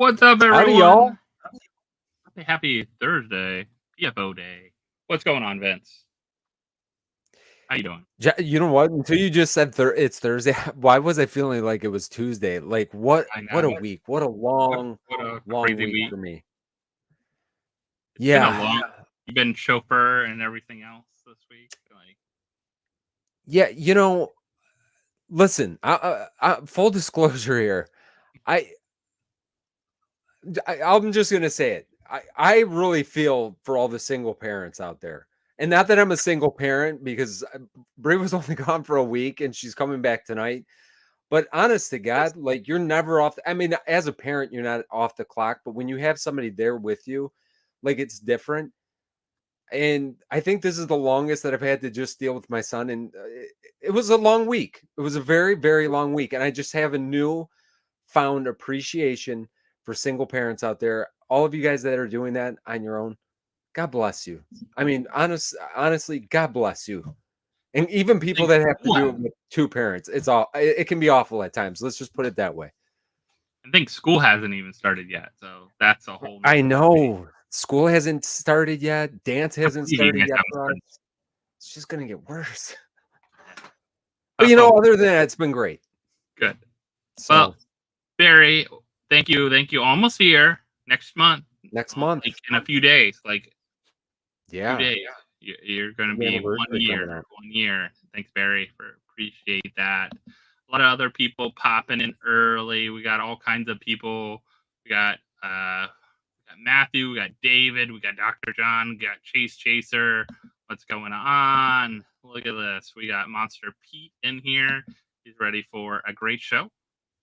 What's up, everyone? Howdy, y'all. Happy Thursday, PFO day. What's going on, Vince? How you doing? You know what? Until you just said it's Thursday, why was I feeling like it was Tuesday? Like what a week. What a long crazy week for me. It's been a long. You've been chauffeur and everything else this week. Yeah, you know, listen, full disclosure here. I'm just going to say it. I really feel for all the single parents out there. And not that I'm a single parent, because Brie was only gone for a week and she's coming back tonight. But honest to God, like, you're never off. I mean, as a parent, you're not off the clock. But when you have somebody there with you, like, it's different. And I think this is the longest that I've had to just deal with my son. And it was a long week. It was a very, very long week. And I just have a new found appreciation for single parents out there. All of you guys that are doing that on your own, God bless you. I mean, honestly, God bless you. And even people that have to do it with two parents, it can be awful at times. Let's just put it that way. I think school hasn't even started yet, so that's a whole. I know school hasn't started yet. Dance hasn't started yet for us. It's just gonna get worse. But you know, other than that, it's been great. Good. So, well, Barry, thank you. Almost here. Next month. Like in a few days. Like, yeah. 2 days. You're going to be 1 year. 1 year. Thanks, Barry, appreciate that. A lot of other people popping in early. We got all kinds of people. We got Matthew. We got David. We got Dr. John. We got Chase Chaser. What's going on? Look at this. We got Monster Pete in here. He's ready for a great show.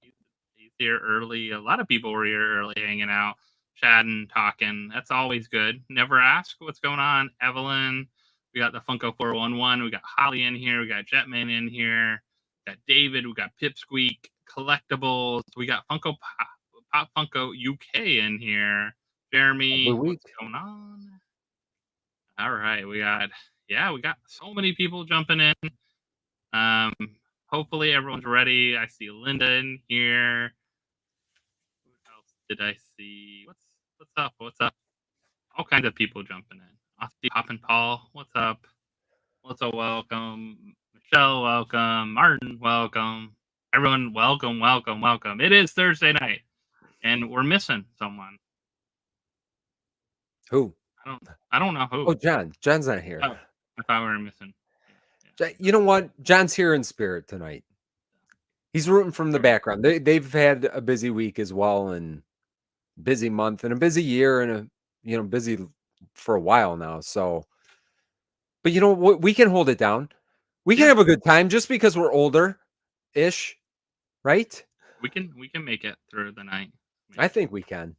He's here early. A lot of people were here early hanging out, chatting, talking. That's always good. Never ask what's going on. Evelyn. We got the Funko 411. We got Holly in here. We got Jetman in here. We got David. We got Pipsqueak. Collectibles. We got Pop Funko UK in here. Jeremy. What's going on? All right. We got so many people jumping in. Hopefully everyone's ready. I see Linda in here. Who else did I see? What's up? All kinds of people jumping in. I see Poppin Paul. What's up? Welcome. Michelle, welcome. Martin, welcome. Everyone, welcome. It is Thursday night, and we're missing someone. Who? I don't know who. Oh, John. John's not here. I thought we were missing. Yeah. You know what? John's here in spirit tonight. He's rooting from the background. They've had a busy week as well, and busy month, and a busy year, and busy for a while now. So, but you know what? We can hold it down. We can have a good time just because we're older-ish, right? We can make it through the night. I think we can.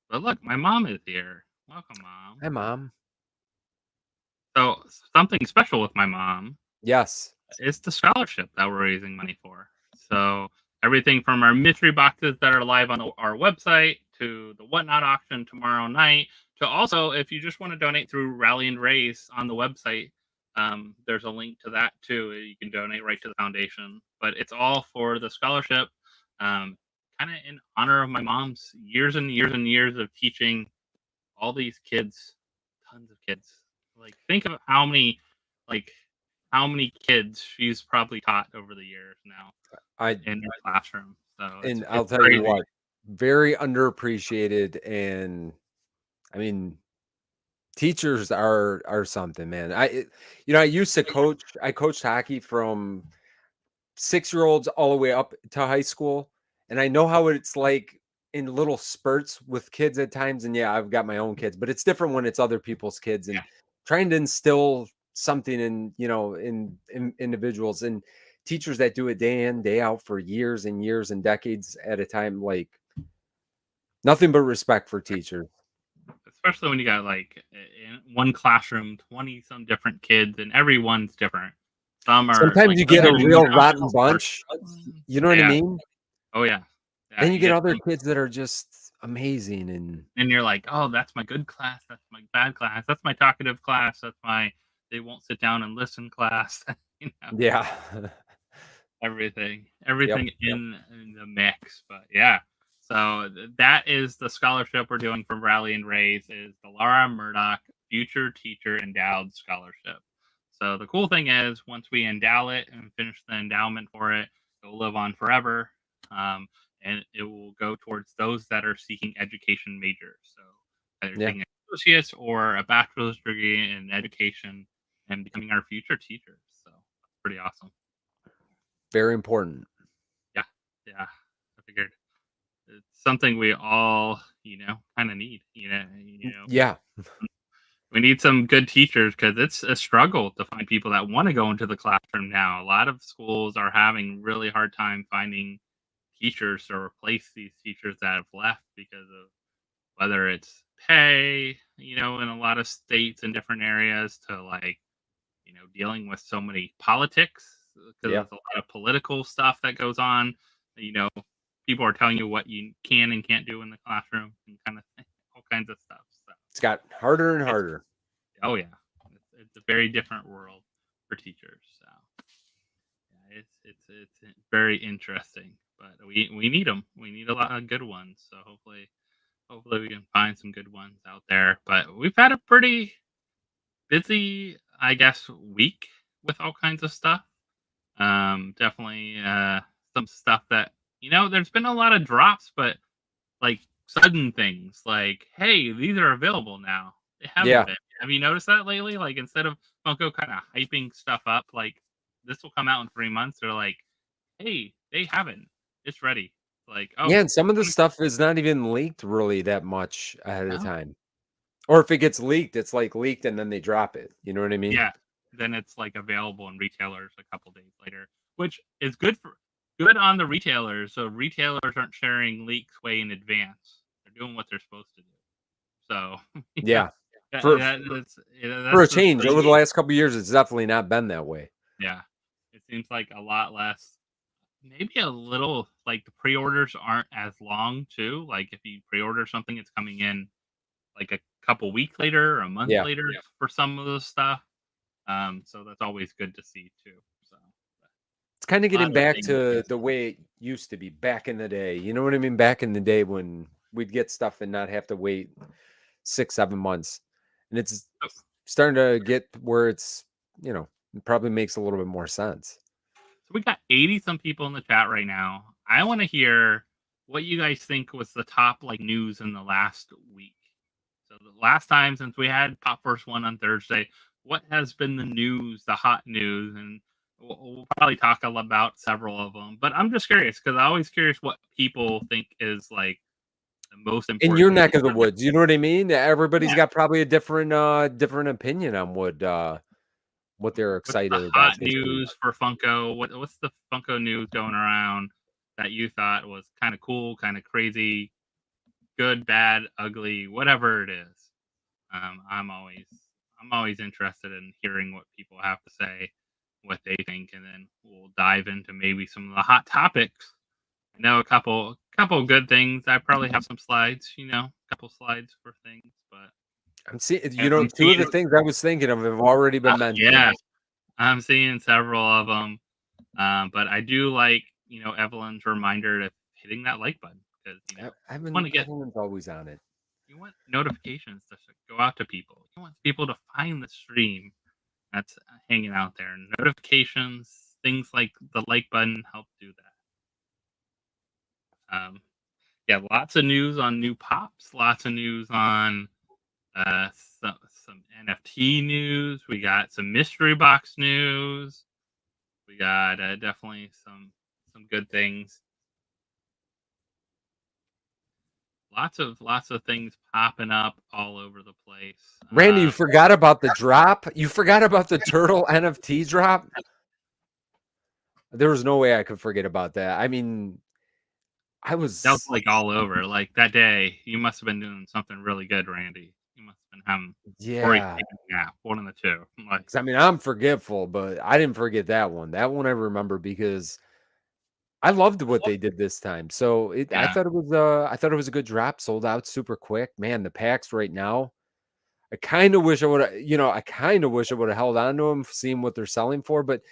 But look, my mom is here. Welcome, Mom. Hi, Mom. So something special with my mom. Yes. It's the scholarship that we're raising money for. So everything from our mystery boxes that are live on our website to the Whatnot auction tomorrow night to also, if you just want to donate through Rally and Raise on the website, there's a link to that too. You can donate right to the foundation. But it's all for the scholarship, kind of in honor of my mom's years and years and years of teaching all these kids, tons of kids. Like, think of how many kids she's probably taught over the years now in her classroom. So, and I'll tell you what, very underappreciated. And I mean, teachers are something, man. I used to coach. I coached hockey from 6-year-olds all the way up to high school, and I know how it's like in little spurts with kids at times. And yeah, I've got my own kids, but it's different when it's other people's kids, and trying to instill something in individuals, and teachers that do it day in, day out for years and years and decades at a time. Like, nothing but respect for teachers. Especially when you got, like, in one classroom, 20 some different kids, and everyone's different. Sometimes like, you get a real rotten bunch. You know what I mean? Oh yeah. Then you get other kids that are just amazing, and you're like, oh, that's my good class, that's my bad class, that's my talkative class, that's my they won't sit down and listen class. Yeah. everything in the mix. But yeah, So that is the scholarship we're doing from Rally and Raise, is the Laura Murdoch Future Teacher Endowed Scholarship. So the cool thing is, once we endow it and finish the endowment for it, it will live on forever, and it will go towards those that are seeking education majors. So either taking an associate's or a bachelor's degree in education and becoming our future teachers. So that's pretty awesome. Very important. Yeah, I figured. It's something we all, kind of need. Yeah. We need some good teachers, because it's a struggle to find people that want to go into the classroom now. A lot of schools are having really hard time finding teachers to replace these teachers that have left, because of whether it's pay, in a lot of states and different areas, to dealing with so many politics, because there's a lot of political stuff that goes on. People are telling you what you can and can't do in the classroom, and kind of all kinds of stuff. So it's got harder and harder. Oh yeah, it's a very different world for teachers. So yeah, it's very interesting, but we need them. We need a lot of good ones. So hopefully we can find some good ones out there. But we've had a pretty busy, I guess, week with all kinds of stuff. Definitely some stuff that, there's been a lot of drops, but like sudden things, like, hey, these are available now. They haven't been. Have you noticed that lately? Like, instead of Funko kind of hyping stuff up, like, this will come out in 3 months, they're like, hey, they haven't. It's ready. Like, oh yeah, and some of the stuff is not even leaked really that much ahead of time. Or if it gets leaked, it's like leaked and then they drop it. You know what I mean? Yeah. Then it's like available in retailers a couple days later, which is good on the retailers. So retailers aren't sharing leaks way in advance. They're doing what they're supposed to do. So yeah, for a change over the last couple of years, it's definitely not been that way. Yeah, it seems like a lot less. Maybe a little, like, the pre-orders aren't as long too. Like, if you pre-order something, it's coming in like a couple weeks later or a month later for some of the stuff. So that's always good to see too. So it's kind of getting back to the way it used to be back in the day. You know what I mean? Back in the day when we'd get stuff and not have to wait 6-7 months, and it's starting to get where it's, it probably makes a little bit more sense. So we got 80-some people in the chat right now. I want to hear what you guys think was the top news in the last week. So the last time since we had PopFourceOne on Thursday, what has been the news, the hot news? And we'll probably talk about several of them. But I'm just curious, because I'm always curious what people think is the most important. In your neck of the woods, you know what I mean? Everybody's got probably a different opinion on what they're excited about. Hot news for Funko. What's the Funko news going around that you thought was kind of cool, kind of crazy, good, bad, ugly, whatever it is? I'm always interested in hearing what people have to say, what they think, and then we'll dive into maybe some of the hot topics. I know a couple good things. I probably have some slides, a couple slides for things, but I'm seeing, two of the things I was thinking of have already been mentioned. Yeah, I'm seeing several of them, but I do like, Evelyn's reminder to hitting that like button, because Evelyn's always on it. You want notifications to go out to people. You want people to find the stream that's hanging out there. Notifications, things like the like button help do that. Yeah, lots of news on new pops. Lots of news on some NFT news. We got some mystery box news. We got definitely some good things. Lots of things popping up all over the place. Randy, you forgot about the drop? You forgot about the Turtle NFT drop? There was no way I could forget about that. I mean, that was all over. Like, that day, you must have been doing something really good, Randy. You must have been having one of the two. I mean, I'm forgetful, but I didn't forget that one. That one I remember because I loved what they did this time. So I thought it was a good drop. Sold out super quick. Man, the packs right now, I kind of wish I would have, held on to them, seeing what they're selling for. But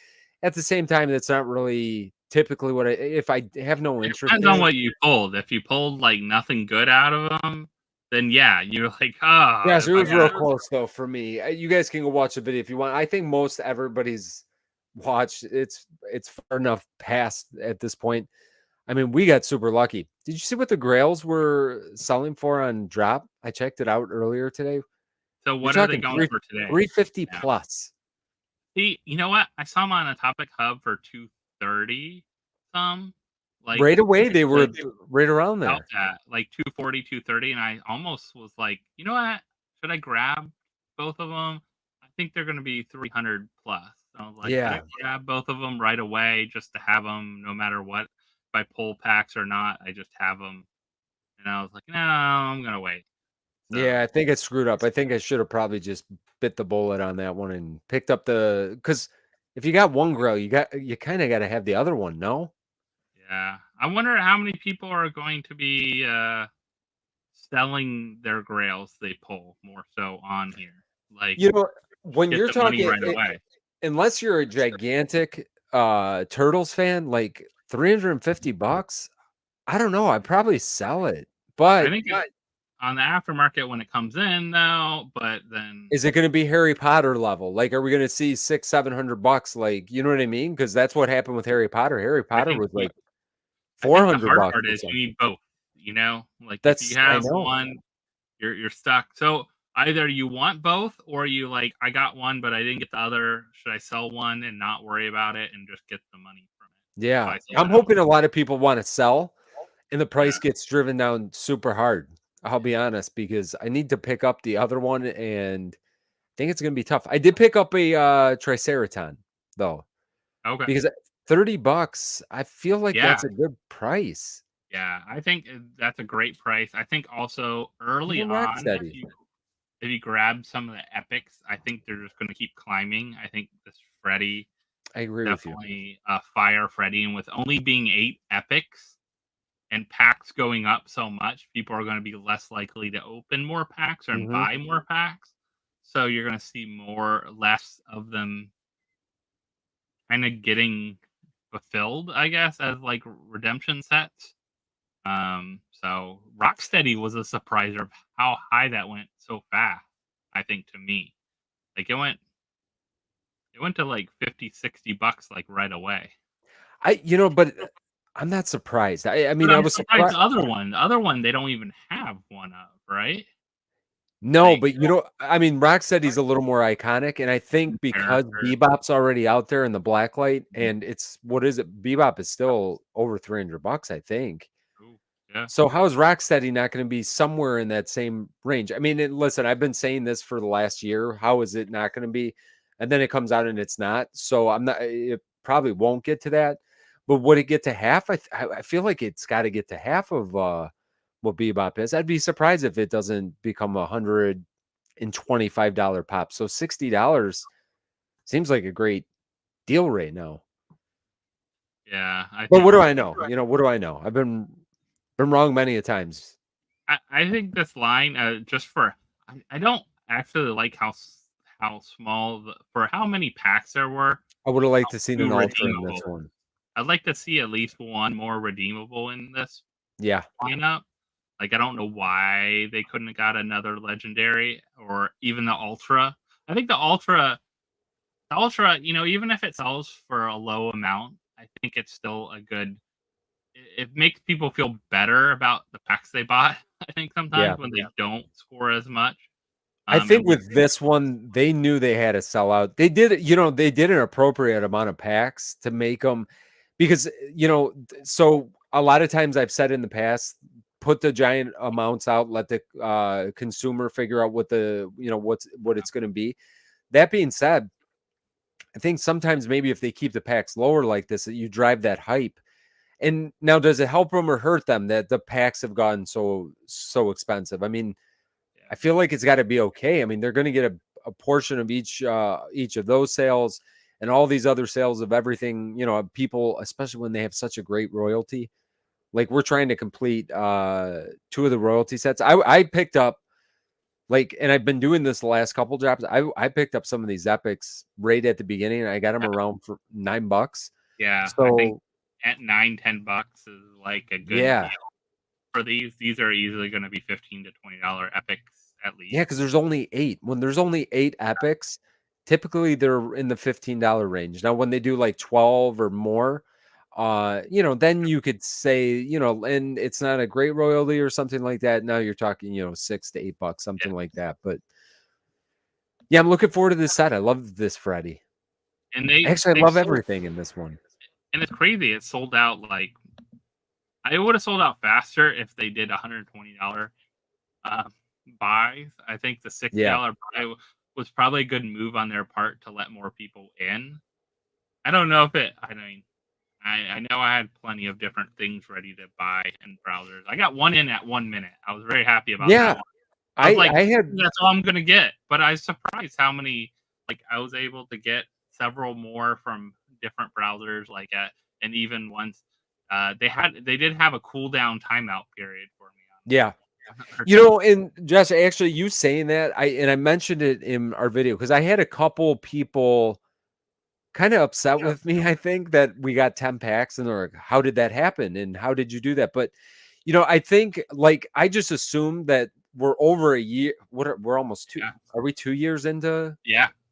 at the same time, that's not really typically what if I have no interest. It depends on what you pulled. If you pulled like nothing good out of them, then yeah, you're like, oh. Yeah, so it was real close though for me. You guys can go watch the video if you want. I think most everybody's watched. It's far enough past at this point. I mean, we got super lucky. Did you see what the Grails were selling for on drop? I checked it out earlier today. So what are they going for today? 350 plus. See, you know what? I saw them on a Topic Hub for 230 some. Like right away they were right around there. Like 240, 230, and I almost was like, you know what? Should I grab both of them? I think they're going to be 300 plus. So like, should I grab both of them right away just to have them no matter what, if I pull packs or not, I just have them. And I was like, no, I'm going to wait. So, yeah, I think it's screwed up. I think I should have probably just bit the bullet on that one and picked up because if you got one Grail, you kind of got to have the other one, no? Yeah, I wonder how many people are going to be selling their Grails they pull more so on here. Like, you know, when you're talking right away, unless you're a gigantic Turtles fan, like $350, I don't know. I'd probably sell it, but I think on the aftermarket when it comes in though. But then is it going to be Harry Potter level? Like, are we going to see $600-700? Like, you know what I mean? Because that's what happened with Harry Potter. Harry Potter was like $400. The hard part is you need both. You know, like if you have one, you're stuck. So either you want both, or you like, I got one, but I didn't get the other. Should I sell one and not worry about it and just get the money from it? Yeah, I'm hoping a lot of people want to sell, and the price gets driven down super hard. I'll be honest, because I need to pick up the other one, and I think it's going to be tough. I did pick up a Triceraton though. Okay. Because $30, I feel like that's a good price. Yeah, I think that's a great price. I think also early on, if you grab some of the epics, I think they're just going to keep climbing. I think this Freddy, I agree with you. Definitely Fire Freddy, and with only being 8 epics and packs going up so much, people are going to be less likely to open more packs or buy more packs. So you're going to see less of them kind of getting fulfilled, I guess, as like redemption sets. So Rocksteady was a surprise of how high that went so fast, I think, to me. Like it went to like $50-$60 like right away. But I'm not surprised. I mean, I was surprised. The other one they don't even have one of, right? No, like, but I mean, Rocksteady's a little more iconic, and I think because Bebop's already out there in the blacklight, and it's what is it? Bebop is still over $300, I think. Yeah. So how is Rocksteady not going to be somewhere in that same range? I mean, listen, I've been saying this for the last year. How is it not going to be? And then it comes out and it's not. So it probably won't get to that. But would it get to half? I feel like it's got to get to half of what Bebop is. I'd be surprised if it doesn't become $125 pop. So $60 seems like a great deal right now. Yeah. But what do I know? What do I know? I've been wrong many a times. I think this line, just for I don't actually like how small for how many packs there were. I would have liked to see an Ultra in this one. I'd like to see at least one more redeemable in this lineup. Like, I don't know why they couldn't have got another legendary or even the Ultra. I think the Ultra, even if it sells for a low amount, I think it's still a good. It makes people feel better about the packs they bought. I think sometimes when they don't score as much. I think with this one, they knew they had to sell out. They did, they did an appropriate amount of packs to make them, because so a lot of times I've said in the past, put the giant amounts out, let the consumer figure out what what it's going to be. That being said, I think sometimes maybe if they keep the packs lower like this, that you drive that hype. And now, does it help them or hurt them that the packs have gotten so expensive? I mean, I feel like it's got to be okay. I mean, they're going to get a portion of each of those sales and all these other sales of everything. People, especially when they have such a great royalty, like we're trying to complete 2 of the royalty sets. I picked up, and I've been doing this the last couple jobs. I picked up some of these epics right at the beginning, and I got them around for $9. Yeah. So at $9-10 is like a good deal for these. These are easily going to be $15 to $20 epics at least. Yeah, because there's only 8. When there's only 8 epics, typically they're in the $15 range. Now, when they do like 12 or more, then you could say, and it's not a great royalty or something like that. Now you're talking, $6 to $8, something like that. But yeah, I'm looking forward to this set. I love this Freddy. And I love everything in this one. And it's crazy. It sold out like I would have sold out faster if they did $120 buys. I think the $60 buy was probably a good move on their part to let more people in. I don't know if it. I mean, I know I had plenty of different things ready to buy in browsers. I got one in at 1 minute. I was very happy about that one. I was that's all I'm gonna get. But I was surprised how many. Like I was able to get several more from different browsers. And even once they did have a cooldown timeout period for me. Yeah. And Josh, actually, you saying that, I mentioned it in our video because I had a couple people kind of upset with me. I think that we got 10 packs and they're like, how did that happen? And how did you do that? But, I think I just assumed that we're over a year. We're almost 2. Are we 2 years into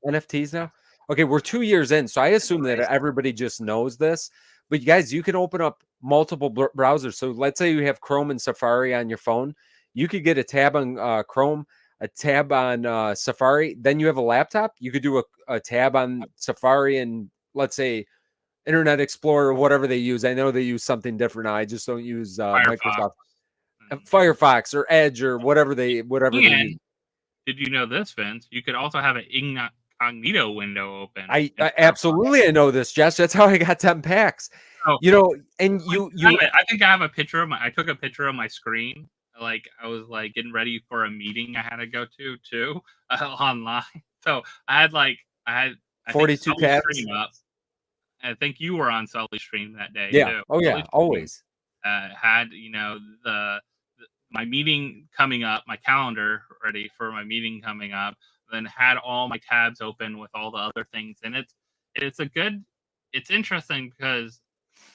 NFTs now? Okay, we're 2 years in. So I assume that everybody just knows this. But you guys, you can open up multiple browsers. So let's say you have Chrome and Safari on your phone. You could get a tab on Chrome, a tab on Safari. Then you have a laptop. You could do a tab on Safari and let's say Internet Explorer or whatever they use. I know they use something different now. I just don't use Microsoft. Firefox or Edge or whatever they use. Did you know this, Vince? You could also have an incognito window open. I absolutely I know this, Jess. That's how I got 10 packs. Oh, and I think I have a picture of I took a picture of my screen. Like I was like getting ready for a meeting I had to go to too online. So I had 42 packs. I think you were on Sully's stream that day. Yeah. Too. Oh yeah, always. Had my meeting coming up, my calendar ready for my meeting coming up, then had all my tabs open with all the other things. And it's interesting because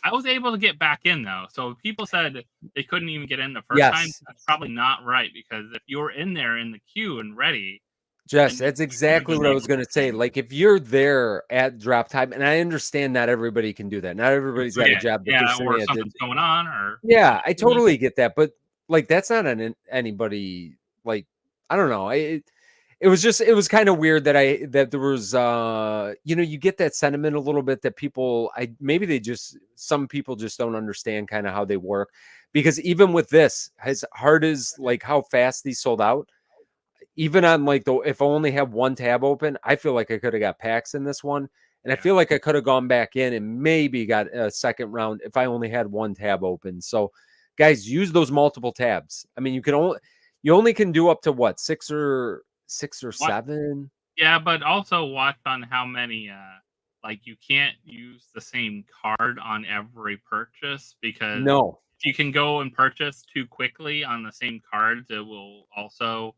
I was able to get back in though. So people said they couldn't even get in the first time. That's probably not right because if you're in there in the queue and ready. Jess, that's exactly what I was going to say. Like if you're there at drop time, and I understand not everybody can do that. Not everybody's got a job that or something's going on, or I totally get that. But like that's not an anybody. Like I don't know. It was kind of weird that there was you get that sentiment a little bit that people some people just don't understand kind of how they work, because even with this, as hard as like how fast these sold out. Even on if I only have one tab open, I feel like I could have got packs in this one. And I feel like I could have gone back in and maybe got a second round if I only had one tab open. So guys, use those multiple tabs. I mean, you only can do up to what, 6 or 7. Yeah, but also watch on how many, you can't use the same card on every purchase because if you can go and purchase too quickly on the same cards, it will also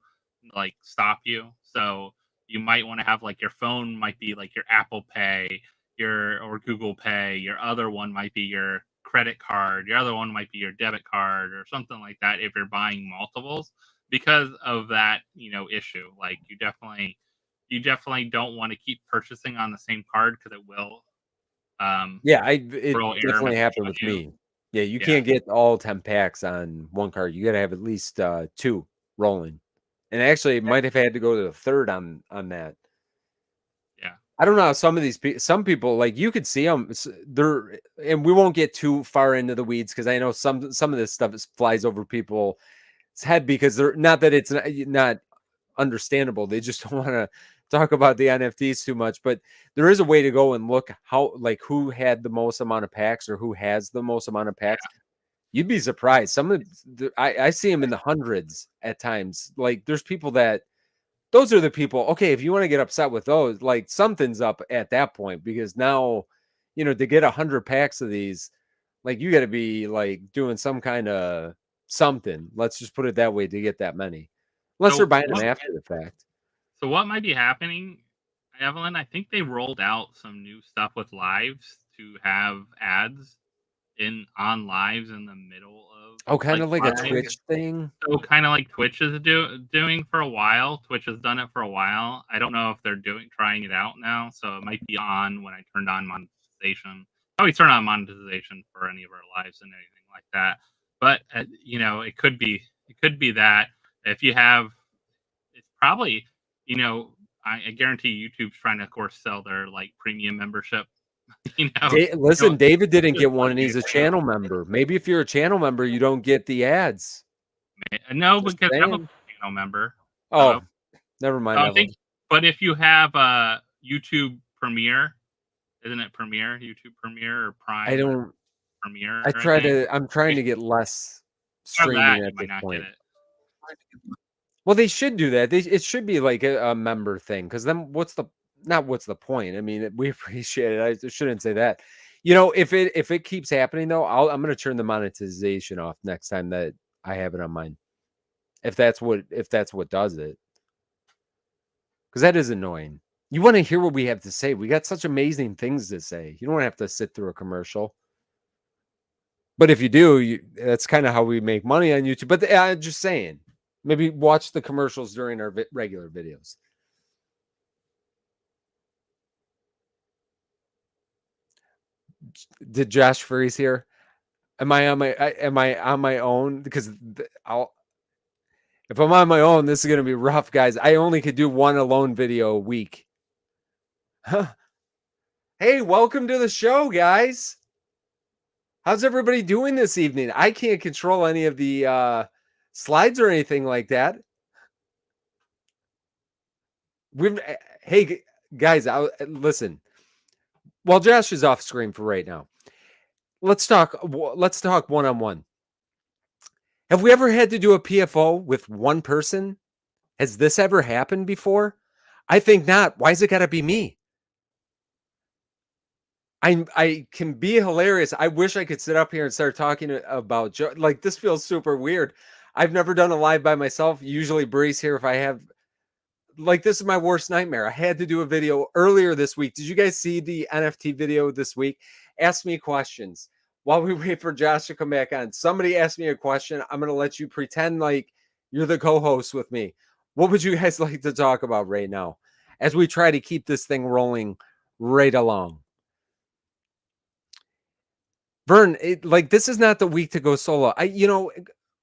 stop you. So you might want to have your phone might be your Apple Pay, or Google Pay. Your other one might be your credit card. Your other one might be your debit card or something like that. If you're buying multiples, because of that, issue, you definitely don't want to keep purchasing on the same card because it will. It definitely happened with me. Yeah, you can't get all 10 packs on one card. You got to have at least 2 rolling. And actually, it might have had to go to the third on that. Yeah, I don't know how some people you could see them. And we won't get too far into the weeds because I know some of this stuff flies over people's head because they're not that it's not understandable. They just don't want to talk about the NFTs too much. But there is a way to go and look how who had the most amount of packs or who has the most amount of packs. Yeah. You'd be surprised. Some of I see them in the hundreds at times. There's people those are the people. Okay, if you want to get upset with those, something's up at that point because now, to get 100 packs of these, you got to be doing some kind of something. Let's just put it that way to get that many, unless they're buying them after the fact. So what might be happening, Evelyn? I think they rolled out some new stuff with lives to have ads. on lives in the middle of. Oh, kind of like a Twitch thing. So kind of like Twitch is doing for a while. Twitch has done it for a while. I don't know if they're trying it out now, so it might be on when I turned on monetization. I always turn on monetization for any of our lives and anything like that. But it could be that if you have, it's probably I guarantee YouTube's trying to, of course, sell their like premium membership. Listen, David didn't get one, and he's a channel member. Maybe if you're a channel member, you don't get the ads. No, because I'm a channel member. Oh, never mind. But if you have YouTube Premiere, isn't it Premiere? YouTube Premiere or Prime? I don't. Premiere. I'm trying to get less streaming at this point. Well, they should do that. It should be like a member thing, because then what's the point? I mean, we appreciate it. I shouldn't say that. If it keeps happening though, I'm going to turn the monetization off next time that I have it on mine. If that's what does it, because that is annoying. You want to hear what we have to say. We got such amazing things to say. You don't have to sit through a commercial. But if you do, that's kind of how we make money on YouTube. But I'm just saying, maybe watch the commercials during our regular videos. Did Josh freeze here? Am I on my own? Because if I'm on my own, this is going to be rough, guys. I only could do one alone video a week. Huh. Hey, welcome to the show, guys. How's everybody doing this evening? I can't control any of the slides or anything like that. Hey, guys, listen. While Josh is off screen for right now, let's talk one-on-one. Have we ever had to do a PFO with one person? Has this ever happened before? I think not. Why has it got to be me? I can be hilarious. I wish I could sit up here and start talking about like this feels super weird. I've never done a live by myself. Usually Bree's here if I have. Like, this is my worst nightmare. I had to do a video earlier this week. Did you guys see the NFT video this week? Ask me questions while we wait for Josh to come back on. Somebody asked me a question. I'm going to let you pretend like you're the co-host with me. What would you guys like to talk about right now as we try to keep this thing rolling right along? Vern, this is not the week to go solo.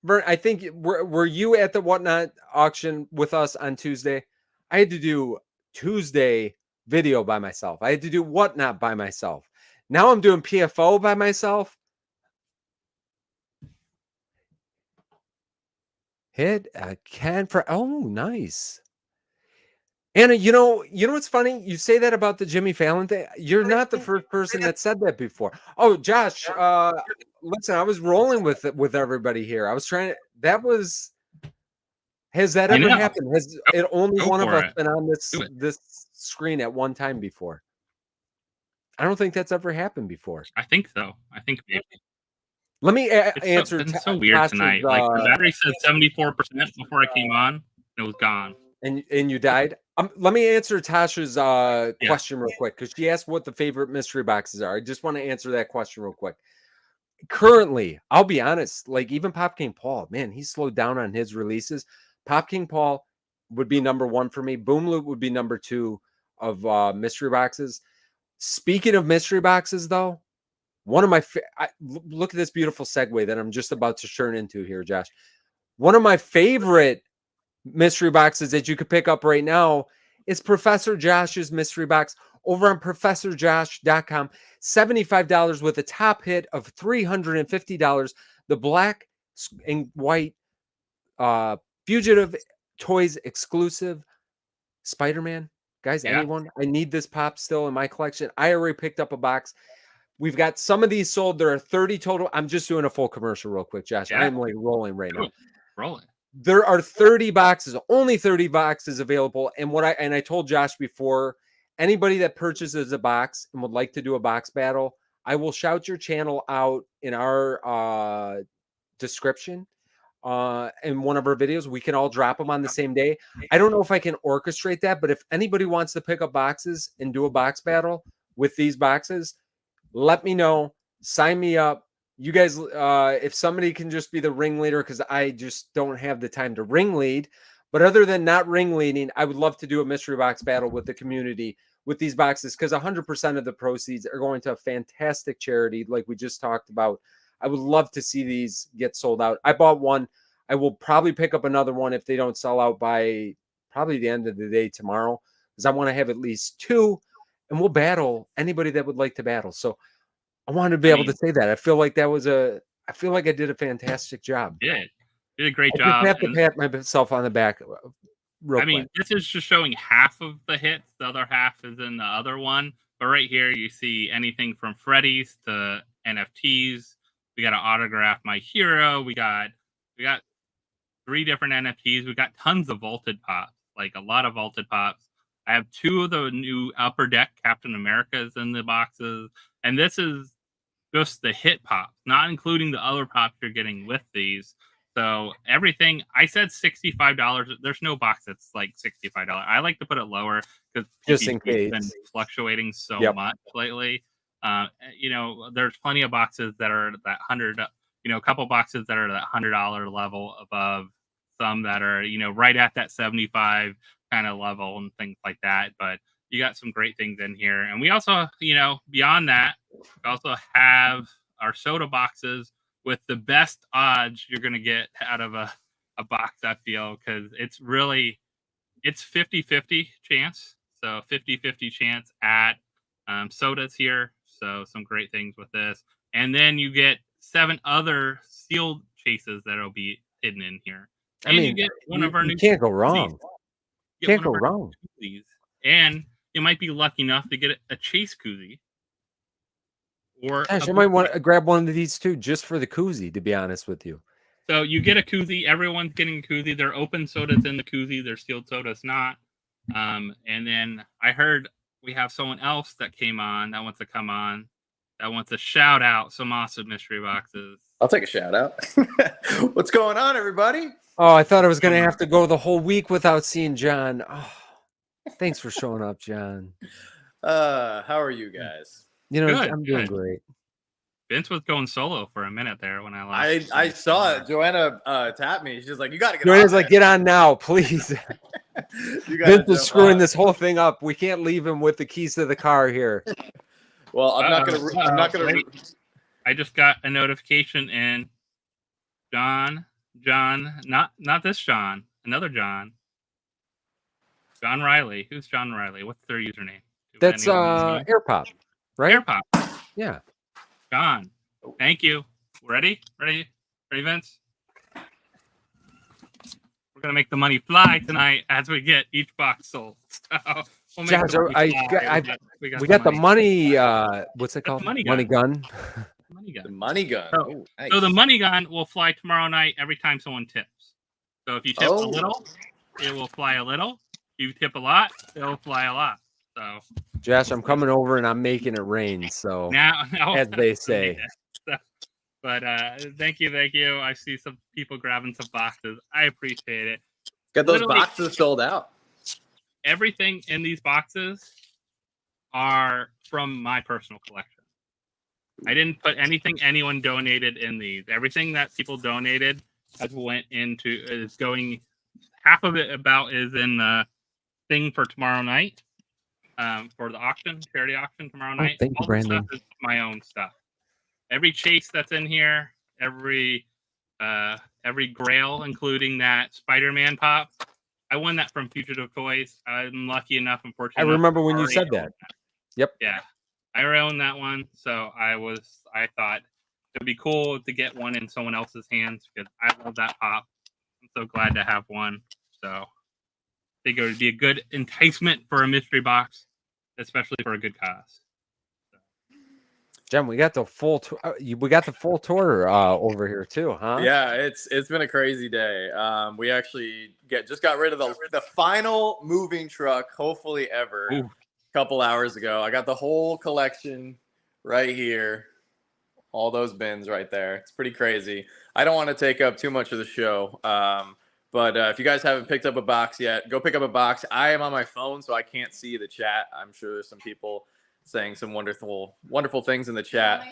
Vern, I think were you at the Whatnot auction with us on Tuesday? I had to do Tuesday video by myself. I had to do Whatnot by myself. Now I'm doing PFO by myself. Hit a can for, oh, nice. Anna, you know what's funny? You say that about the Jimmy Fallon thing. You're not the first person that said that before. Oh, Josh, listen, I was rolling with everybody here. I was trying to, has that ever happened? Has it only one of us been on this screen at one time before? I don't think that's ever happened before. I think so. I think maybe. Let me answer. It's so weird tonight. Like the battery said 74% before I came on, and it was gone. And you died. Let me answer Tasha's question real quick, because she asked what the favorite mystery boxes are. I just want to answer that question real quick. Currently, I'll be honest, like even Pop King Paul, man, he slowed down on his releases. Pop King Paul would be number one for me. Boom Loop would be number two of mystery boxes. Speaking of mystery boxes, though, one of my look at this beautiful segue that I'm just about to turn into here, Josh. One of my favorite mystery boxes that you could pick up right now is Professor Josh's mystery box over on ProfessorJosh.com. $75 with a top hit of $350. The black and white Fugitive Toys exclusive Spider-Man. Guys, anyone? I need this pop still in my collection. I already picked up a box. We've got some of these sold. There are 30 total. I'm just doing a full commercial real quick, Josh. I'm like rolling right now. Rolling. There are 30 boxes, only 30 boxes available. And I told Josh before, anybody that purchases a box and would like to do a box battle, I will shout your channel out in our description in one of our videos. We can all drop them on the same day. I don't know if I can orchestrate that, but if anybody wants to pick up boxes and do a box battle with these boxes, let me know. Sign me up. you guys, if somebody can just be the ringleader, because I just don't have the time to ringlead. But other than not ringleading, I would love to do a mystery box battle with the community with these boxes, because 100% of the proceeds are going to a fantastic charity, like we just talked about. I would love to see these get sold out. I bought one. I will probably pick up another one if they don't sell out by probably the end of the day tomorrow, because I want to have at least 2, and we'll battle anybody that would like to battle. So I wanted to be able to say that. I feel like I feel like I did a fantastic job. You did a great I job. just have to pat myself on the back real quick. This is just showing half of the hits. The other half is in the other one. But right here, you see anything from Freddy's to NFTs. We got to autograph my hero. We got 3 different NFTs. We got tons of vaulted pops, like a lot of vaulted pops. I have 2 of the new Upper Deck Captain Americas in the boxes. And this is just the hit pops, not including the other pops you're getting with these. So everything, I said $65. There's no box that's like $65. I like to put it lower because just in case it's been fluctuating so much lately. There's plenty of boxes that are that $100. A couple boxes that are that $100 level above. Some that are right at that 75 kind of level and things like that. But you got some great things in here, and we also beyond that, we also have our soda boxes with the best odds you're going to get out of a box, I feel, because it's 50-50 chance. So 50-50 chance at sodas here. So some great things with this. And then you get 7 other sealed chases that'll be hidden in here. And you get one of our new can't go wrong. Can't go wrong. And you might be lucky enough to get a chase koozie. Or gosh, I might want to grab one of these too, just for the koozie, to be honest with you. So you get a koozie. Everyone's getting a koozie. They're open sodas in the koozie. They're sealed sodas not. And then I heard we have someone else that came on that wants to come on, that wants to shout out some awesome mystery boxes. I'll take a shout out. What's going on, everybody? Oh, I thought I was going to have to go the whole week without seeing John. Oh, thanks for showing up, John. How are you guys? Good, I'm doing great. Vince was going solo for a minute there when I left. I saw it. Joanna tapped me. She's like, "You got to get." Joanna's like, "Get on now, please." Vince is screwing this whole thing up. We can't leave him with the keys to the car here. Well, I'm not gonna. I just got a notification, and John, not this John, another John Riley. Who's John Riley? What's their username? That's AirPop, right? AirPop. Yeah. John, thank you. Ready, Vince? We're gonna make the money fly tonight as we get each box sold. So we got the money. What's it called? Money gun. The money gun. So, nice. So the money gun will fly tomorrow night every time someone tips. So if you tip a little, it will fly a little. If you tip a lot, it'll fly a lot. So, Josh, I'm coming over and I'm making it rain. So now as they say. But thank you. I see some people grabbing some boxes. I appreciate it. Got those boxes sold out. Everything in these boxes are from my personal collection. I didn't put anything anyone donated in these. Everything that people donated is going. Half of it is in the thing for tomorrow night. For the auction, charity auction tomorrow night. Thank you, Brandon. Stuff is my own stuff. Every chase that's in here, every grail, including that Spider-Man pop, I won that from Fugitive Toys. I'm lucky enough, unfortunately. I remember when you said that. Yep. Yeah, I own that one, so I thought it'd be cool to get one in someone else's hands because I love that pop. I'm so glad to have one. So I think it would be a good enticement for a mystery box, especially for a good cause. John, we got the full tour. We got the full tour over here too, huh? Yeah, it's been a crazy day. We actually just got rid of the final moving truck, hopefully ever, a couple hours ago. I got the whole collection right here, all those bins right there. It's pretty crazy. I don't want to take up too much of the show, but if you guys haven't picked up a box yet, go pick up a box. I am on my phone, so I can't see the chat. I'm sure there's some people saying some wonderful things in the chat.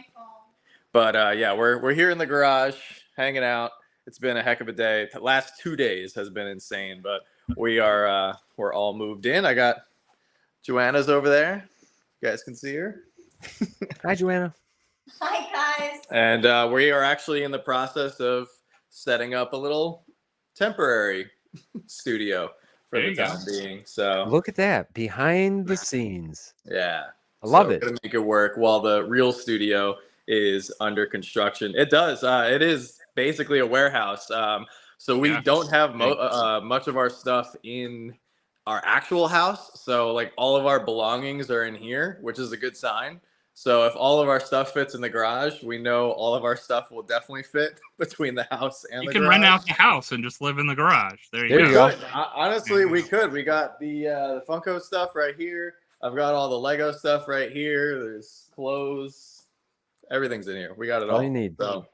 But yeah, we're here in the garage hanging out. It's been a heck of a day. The last 2 days has been insane, but we're all moved in. I got Joanna's over there. You guys can see her. Hi, Joanna. Hi, guys. And we are actually in the process of setting up a little temporary studio for the time being. So look at that behind the scenes. Yeah, I love it. Gonna make it work while the real studio is under construction. It does. It is basically a warehouse. So we don't have much of our stuff in our actual house. So like all of our belongings are in here, which is a good sign. So if all of our stuff fits in the garage, we know all of our stuff will definitely fit between the house and the garage. You can rent out the house and just live in the garage. There you go. Honestly, we could. We got the Funko stuff right here. I've got all the Lego stuff right here. There's clothes. Everything's in here. We got it all. All you need. So,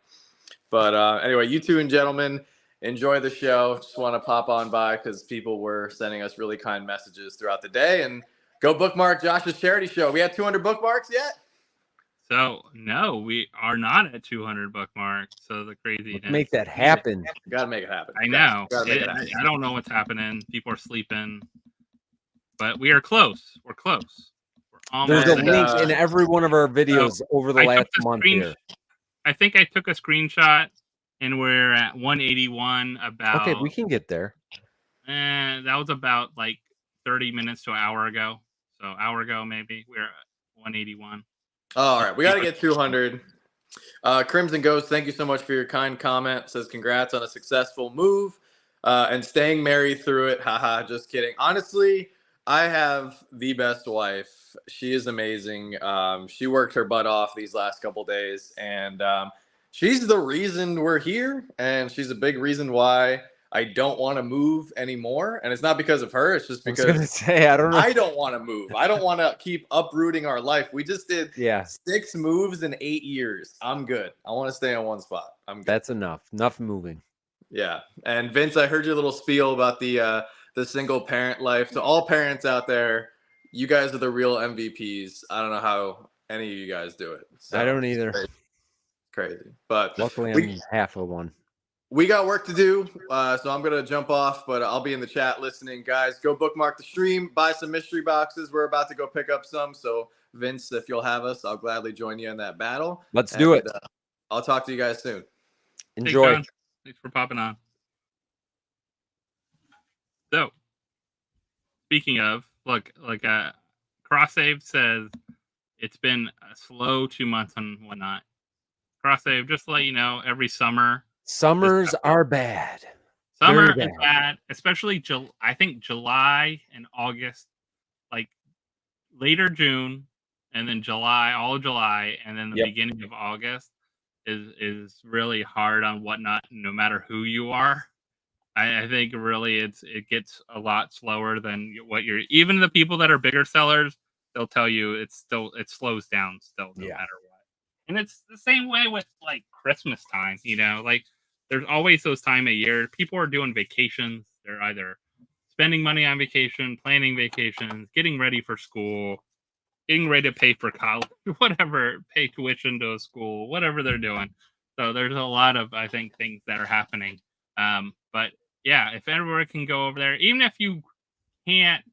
but anyway, you two and gentlemen, enjoy the show. Just want to pop on by because people were sending us really kind messages throughout the day. And go bookmark Josh's charity show. We had 200 bookmarks yet? So no, we are not at 200 bookmarks. So the crazy make that happen. Gotta make it happen. I know. I don't know what's happening. People are sleeping, but we are close. We're close. We're almost. There's a link in every one of our videos over the last month here. I think I took a screenshot, and we're at 181. About okay, we can get there. That was about like 30 minutes to an hour ago. So hour ago maybe we're at 181. All right, we got to get 200. Crimson Ghost, thank you so much for your kind comment. Says congrats on a successful move and staying married through it. Haha, just kidding. Honestly, I have the best wife. She is amazing. She worked her butt off these last couple days, and she's the reason we're here, and she's a big reason why I don't want to move anymore. And it's not because of her. It's just because I don't know. I don't want to move. I don't want to keep uprooting our life. We just did 6 moves in 8 years. I'm good. I want to stay on one spot. I'm good. That's enough. Enough moving. Yeah. And Vince, I heard your little spiel about the single parent life. To all parents out there, you guys are the real MVPs. I don't know how any of you guys do it. So, I don't either. Crazy. But luckily I'm half of one. We got work to do, so I'm going to jump off, but I'll be in the chat listening. Guys, go bookmark the stream, buy some mystery boxes. We're about to go pick up some, so Vince, if you'll have us, I'll gladly join you in that battle. Let's do it. I'll talk to you guys soon. Enjoy. Thanks for popping on. So, speaking of, look, like CrossSave says, it's been a slow 2 months and whatnot. CrossSave, just to let you know, every summer, summers are bad. Summer is bad, especially I think July and August, like later June, and then July, all of July, and then the beginning of August is really hard on whatnot. No matter who you are, I think really it gets a lot slower than what you're. Even the people that are bigger sellers, they'll tell you it slows down still, no matter what. And it's the same way with like Christmas time, you know, like there's always those time of year. People are doing vacations. They're either spending money on vacation, planning vacations, getting ready for school, getting ready to pay for college, whatever, pay tuition to a school, whatever they're doing. So there's a lot of, I think, things that are happening. But yeah, if everyone can go over there, even if you can't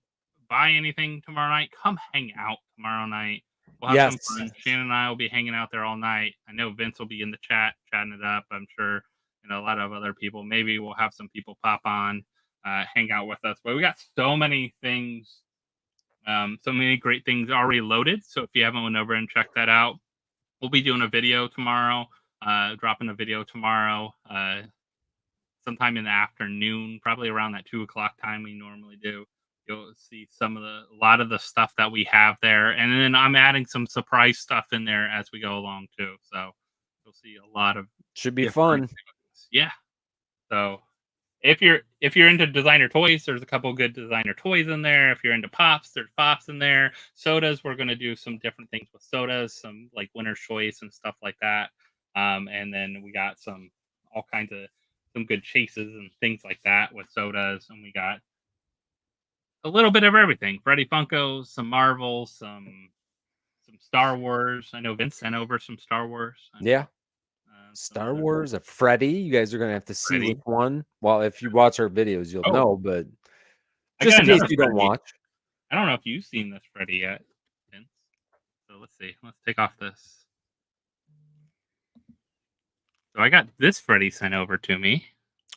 buy anything tomorrow night, come hang out tomorrow night. We'll have some fun. Shannon and I will be hanging out there all night. I know Vince will be in the chat, chatting it up. I'm sure, a lot of other people. Maybe we'll have some people pop on, hang out with us. But we got so many things, so many great things already loaded. So if you haven't went over and checked that out, we'll be doing a video tomorrow, dropping a video tomorrow, sometime in the afternoon, probably around that 2 o'clock time we normally do. You'll see a lot of the stuff that we have there. And then I'm adding some surprise stuff in there as we go along too. So you'll see a lot of should be fun. Things. Yeah. So if you're into designer toys, there's a couple good designer toys in there. If you're into pops, there's pops in there. Sodas, we're going to do some different things with sodas, some like winner's choice and stuff like that. And then we got all kinds of some good chases and things like that with sodas. And we got a little bit of everything. Freddy Funkos, some Marvel, some Star Wars. I know Vince sent over some Star Wars. Yeah. Star Wars, a Freddy. You guys are gonna have to see which one. Well, if you watch our videos, you'll know. But just in case you don't watch, I don't know if you've seen this Freddy yet, Vince. So let's see. Let's take off this. So I got this Freddy sent over to me.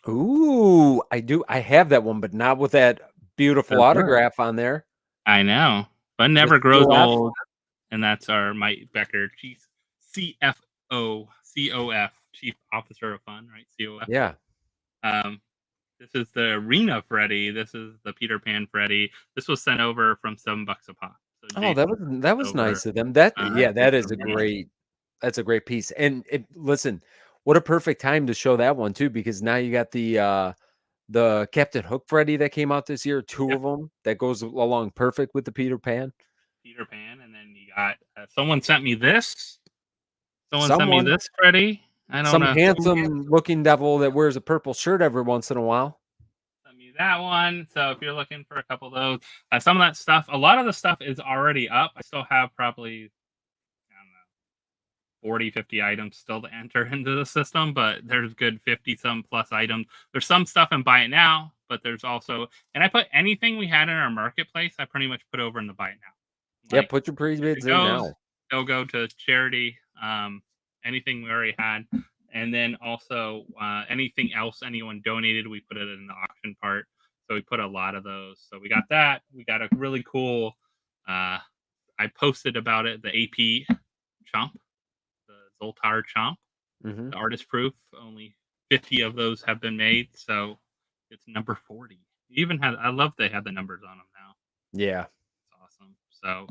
Ooh, I do. I have that one, but not with that beautiful autograph on there. I know. Fun never grows old. And that's our Mike Becker, Chief CFO, COF, Chief Officer of Fun, right? COF. Yeah. This is the Arena Freddy. This is the Peter Pan Freddy. This was sent over from $7 a pop. So that was nice of them. That that is a great. That's a great piece. And listen, what a perfect time to show that one too, because now you got the Captain Hook Freddy that came out this year, two of them that goes along perfect with the Peter Pan. And then you got someone sent me this. Someone sent me this Freddy. I don't know. Some handsome looking devil that wears a purple shirt every once in a while. Sent me that one. So if you're looking for a couple of those, some of that stuff, a lot of the stuff is already up. I still have probably 40, 50 items still to enter into the system, but there's good 50 some plus items. There's some stuff in buy it now, but there's also, and I put anything we had in our marketplace, I pretty much put over in the buy it now. Like, put your pre-bids in now. They'll go to charity, anything we already had. And then also anything else anyone donated, we put it in the auction part. So we put a lot of those. So we got that. We got a really cool, I posted about it, the AP Chomp. Zoltar Chomp, the artist proof. Only 50 of those have been made, so it's number 40. Even I love they have the numbers on them now. Yeah, it's awesome. So,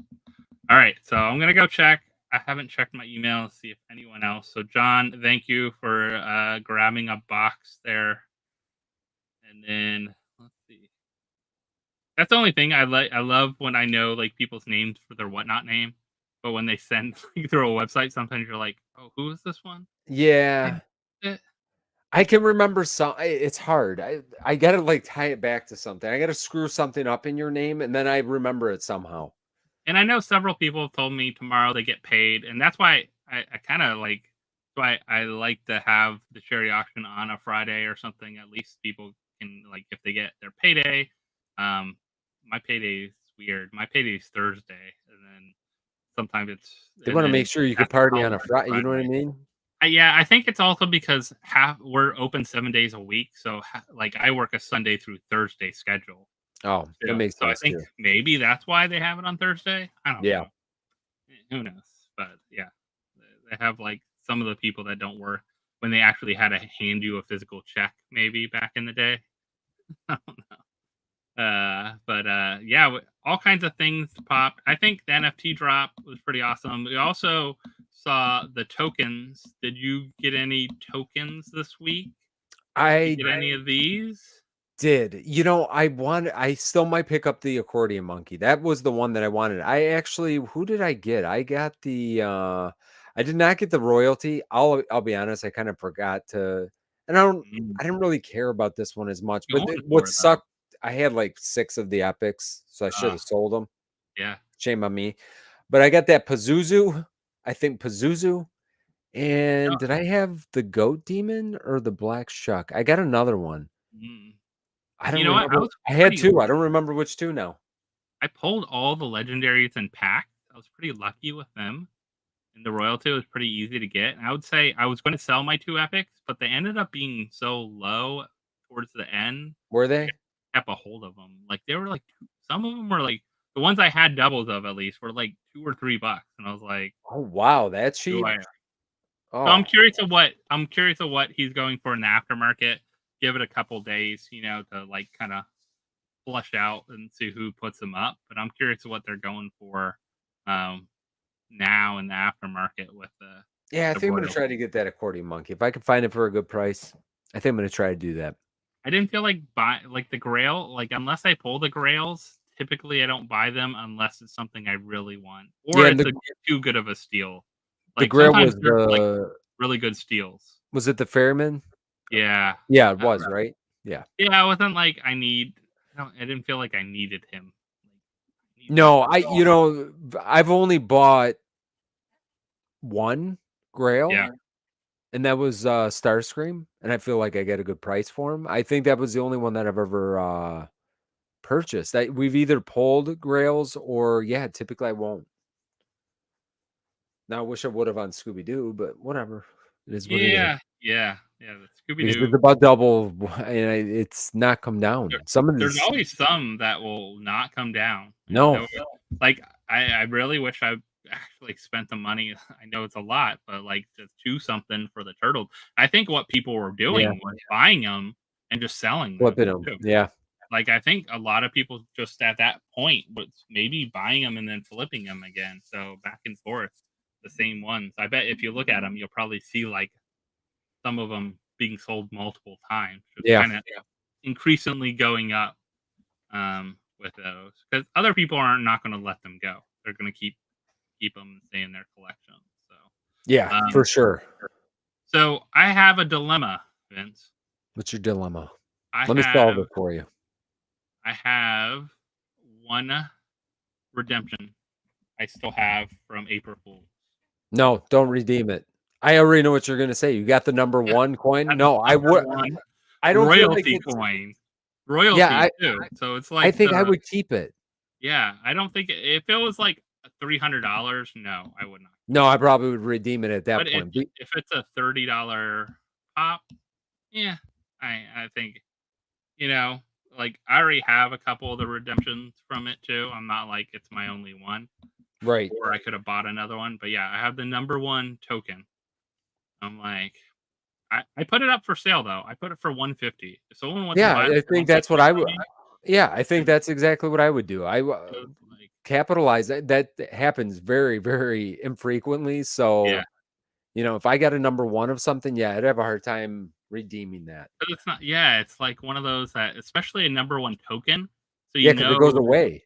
all right, so I'm gonna go check. I haven't checked my email to see if anyone else. So, John, thank you for grabbing a box there. And then let's see. That's the only thing I like. I love when I know like people's names for their whatnot name. But when they send through a website, sometimes you're like, "Oh, who is this one?" Yeah, I can remember some. It's hard. I gotta like tie it back to something. I gotta screw something up in your name, and then I remember it somehow. And I know several people have told me tomorrow they get paid, and that's why I kind of like. Why I like to have the charity auction on a Friday or something. At least people can like if they get their payday. My payday is weird. My payday is Thursday, and then. Sometimes they want to make sure you could party on a Friday. You know what I mean? Yeah, I think it's also because we're open 7 days a week, so like I work a Sunday through Thursday schedule. Oh, that makes sense. So I think maybe that's why they have it on Thursday. I don't know. Who knows? But yeah, they have like some of the people that don't work when they actually had to hand you a physical check, maybe back in the day. I don't know. Yeah, all kinds of things popped. I think the NFT drop was pretty awesome. We also saw the tokens. Did you get any tokens this week? Did you get any of these? Did. You know, I still might pick up the accordion monkey. That was the one that I wanted. Who did I get? I got the I did not get the royalty. I'll be honest, I kind of forgot to, and I didn't really care about this one as much. But what sucked, I had like 6 of the epics, so I should have sold them. Yeah. Shame on me. But I got that Pazuzu. I think Pazuzu. And did I have the goat demon or the black shuck? I got another one. I don't remember. I had 2. I don't remember which 2 now. I pulled all the legendaries in packs. I was pretty lucky with them. And the royalty was pretty easy to get. And I would say I was going to sell my 2 epics, but they ended up being so low towards the end. Were they? Kept a hold of them. Like they were like some of them were like the ones I had doubles of at least were like $2 or $3, and I was like, "Oh wow, that's cheap." So I'm curious of what he's going for in the aftermarket. Give it a couple days, to like kind of flush out and see who puts them up. But I'm curious of what they're going for now in the aftermarket with the. Yeah, I think I'm gonna try to get that accordion monkey if I can find it for a good price. I think I'm gonna try to do that. I didn't feel like the Grail, like unless I pull the Grails, typically I don't buy them unless it's something I really want or it's too good of a steal. Like, the Grail was the really good steals. Was it the Fairman? Yeah. Yeah, it was, right? Yeah. Yeah, it wasn't like I didn't feel like I needed him. No, I've only bought 1 Grail. Yeah. And that was Starscream, and I feel like I get a good price for him. I think that was the only one that I've ever purchased. We've either pulled grails or typically I won't. Now I wish I would have on Scooby Doo, but whatever. It is what it is. Yeah. The Scooby Because Doo. it's about double, and it's not come down. There's always some that will not come down. No. Like I really wish I actually spent the money. I know it's a lot, but like to do something for the turtles. I think what people were doing was buying them and just selling them. Flipping them. Yeah. Like I think a lot of people just at that point was maybe buying them and then flipping them again. So back and forth, the same ones. I bet if you look at them, you'll probably see like some of them being sold multiple times. Just kind of increasingly going up with those, because other people are not going to let them go. They're going to keep them and stay in their collection. So for sure. So I have a dilemma, Vince. What's your dilemma? Let me solve it for you. I have one redemption I still have from April Fool's. No, don't redeem it. I already know what you're going to say. You got the number one coin? No, I would. I don't royalty feel like coin. Royalty too. So it's like I think I would keep it. Yeah, I don't think if it was like $300, no, I would not. No, I probably would redeem it at that point. If it's a $30 pop, yeah, I think, like I already have a couple of the redemptions from it too. I'm not like it's my only one. Right. Or I could have bought another one. But yeah, I have the number one token. I'm like, I put it up for sale though. I put it for $150. If someone wants to buy it, I think that's what I would. Yeah, I think that's exactly what I would do. I capitalize. That happens very, very infrequently. So, if I got a number one of something, I'd have a hard time redeeming that. But it's not. Yeah, it's like one of those that, especially a number one token. So because it goes away.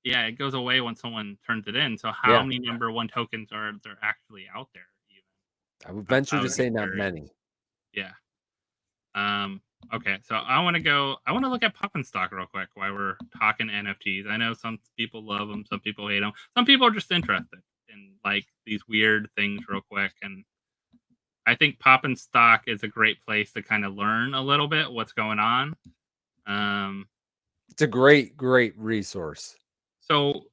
Yeah, it goes away when someone turns it in. So how many number one tokens are there actually out there? Even? I would venture to say not many. Yeah. Okay, so I want to look at Poppin stock real quick while we're talking NFTs. I know some people love them, some people hate them. Some people are just interested in like these weird things real quick. And I think Poppin stock is a great place to kind of learn a little bit what's going on. It's a great resource. So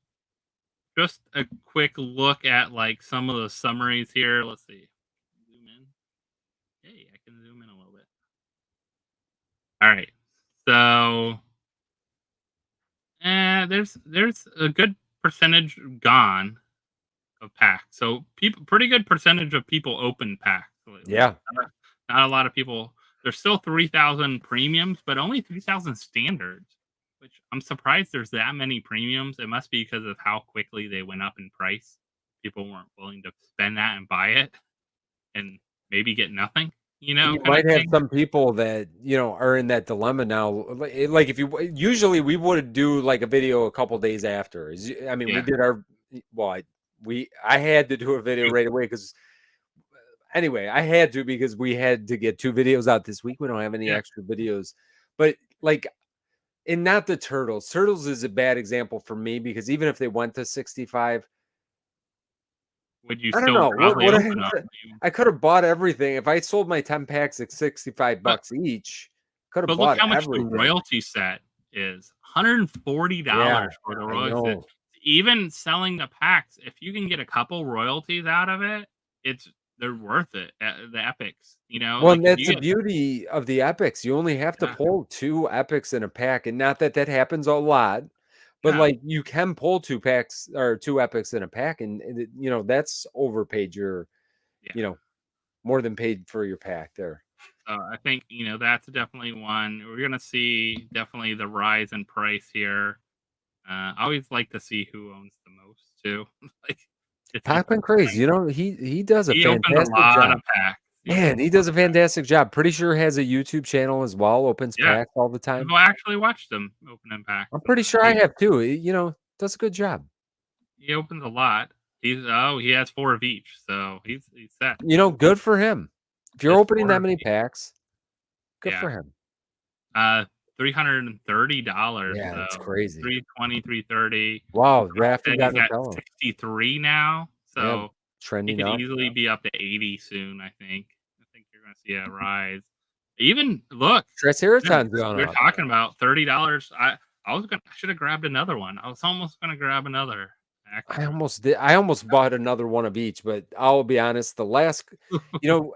just a quick look at like some of the summaries here. Let's see. Zoom in. Hey, I can zoom in a little bit. All right. So there's a good percentage gone of packs. So pretty good percentage of people open packs. Yeah. Not a lot of people. There's still 3,000 premiums, but only 3,000 standards. Which I'm surprised there's that many premiums. It must be because of how quickly they went up in price. People weren't willing to spend that and buy it and maybe get nothing. You might have some people that, are in that dilemma now. Like if usually we would do like a video a couple days after. I mean, we did I had to do a video right away because I had to because we had to get 2 videos out this week. We don't have any extra videos, but like, and not the turtles. Turtles is a bad example for me because even if they went to 65, would you still probably open up? I could have bought everything. If I sold my 10 packs at $65 each, could have bought everything. But look how much the royalty set is. $140 for the royalty. Even selling the packs, if you can get a couple royalties out of it, they're worth it. The epics, Well, like that's the beauty of the epics. You only have to pull 2 epics in a pack, and not that happens a lot, but like you can pull 2 packs or 2 epics in a pack, and that's overpaid your, more than paid for your pack there. I think that's definitely one. We're gonna see definitely the rise in price here. I always like to see who owns the most too. Like. Poppin crazy, he does a fantastic job. Man, he does a fantastic job. Pretty sure has a YouTube channel as well. Opens packs all the time. I've actually watched him opening packs. I'm pretty sure I have too. Does a good job. He opens a lot. He has 4 of each, so he's set. Good for him. If you're opening that many packs, good for him. $330. Yeah, that's crazy. $320, $330. Wow, Rafty got 63 now. So trending he could up. easily be up to 80 soon, I think. gonna see a rise. Even look, Triceratops gone we're up. talking about $30. I should have grabbed another one. I was almost gonna grab another. I almost did. I almost bought another one of each, but I'll be honest. The last,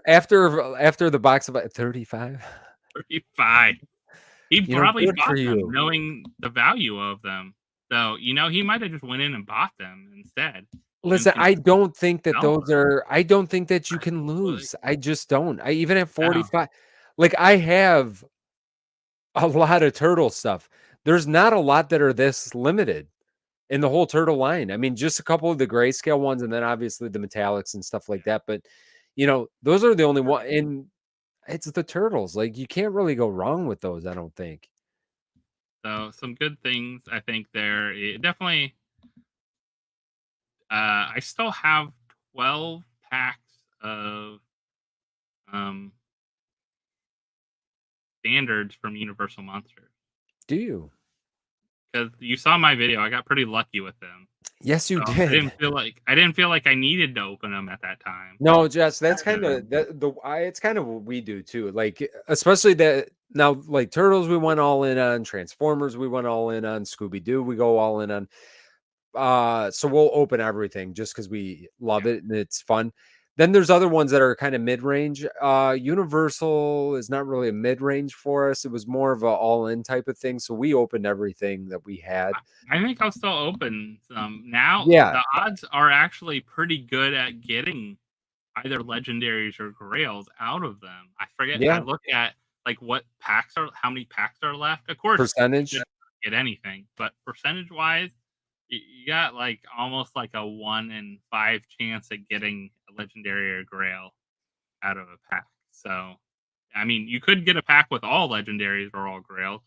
after the box of 35, 35. He probably good for bought them you. knowing the value of them. So he might have just went in and bought them instead. Listen, I don't think that those are. I don't think that you can Absolutely. lose. I just don't. I even at 45, like I have a lot of turtle stuff. There's not a lot that are this limited in the whole turtle line. I mean, just a couple of the grayscale ones, and then obviously the metallics and stuff like that. But those are the only one. And it's the turtles. Like you can't really go wrong with those. I don't think. So some good things. I think there definitely. I still have 12 packs of standards from Universal Monsters. Do you? Because you saw my video, I got pretty lucky with them. Yes, you did. I didn't feel like I needed to open them at that time. No, Jess, that's kind of it's kind of what we do too. Like especially that now, like Turtles, we went all in on. Transformers, we went all in on. Scooby Doo, we go all in on. So we'll open everything just because we love it and it's fun. Then there's other ones that are kind of mid-range. Universal is not really a mid-range for us. It was more of an all-in type of thing. So we opened everything that we had. I think I'll still open some now. Yeah, the odds are actually pretty good at getting either legendaries or grails out of them. I forget. Yeah. I look at like how many packs are left. Of course, percentage. You get anything, but percentage-wise, you got like almost like a 1 in 5 chance at getting a legendary or grail out of a pack. So, I mean, you could get a pack with all legendaries or all grails.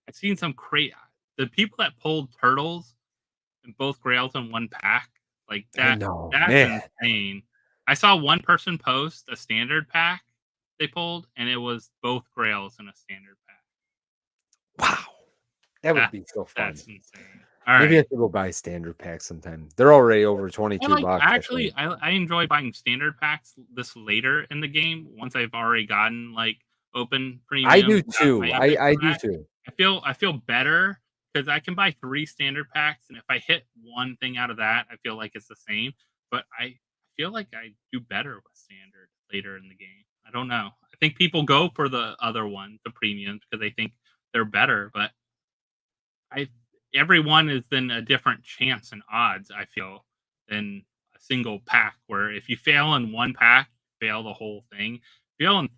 I've seen some the people that pulled turtles and both grails in one pack, like that. That's insane. I saw one person post a standard pack they pulled, and it was both grails in a standard pack. Wow, that would be so fun. That's insane. All Maybe I right. have to go buy standard packs sometime. They're already over 22 bucks. Actually, I enjoy buying standard packs this later in the game once I've already gotten like open premium. I do too. I do too. I feel better because I can buy 3 standard packs, and if I hit one thing out of that, I feel like it's the same. But I feel like I do better with standard later in the game. I don't know. I think people go for the other one, the premiums, because they think they're better. But everyone is then a different chance and odds, I feel, than a single pack, where if you fail in one pack, fail the whole thing. If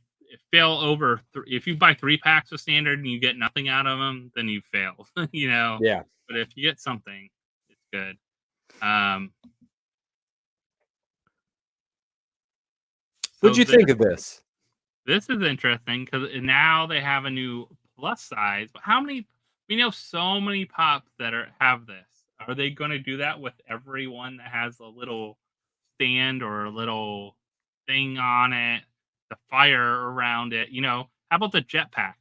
you buy 3 packs of standard and you get nothing out of them, then you failed. Yeah. But if you get something, it's good. What'd you think of this? This is interesting because now they have a new plus size. But how many? We know so many pops that have this. Are they going to do that with everyone that has a little stand or a little thing on it, the fire around it? How about the jetpacks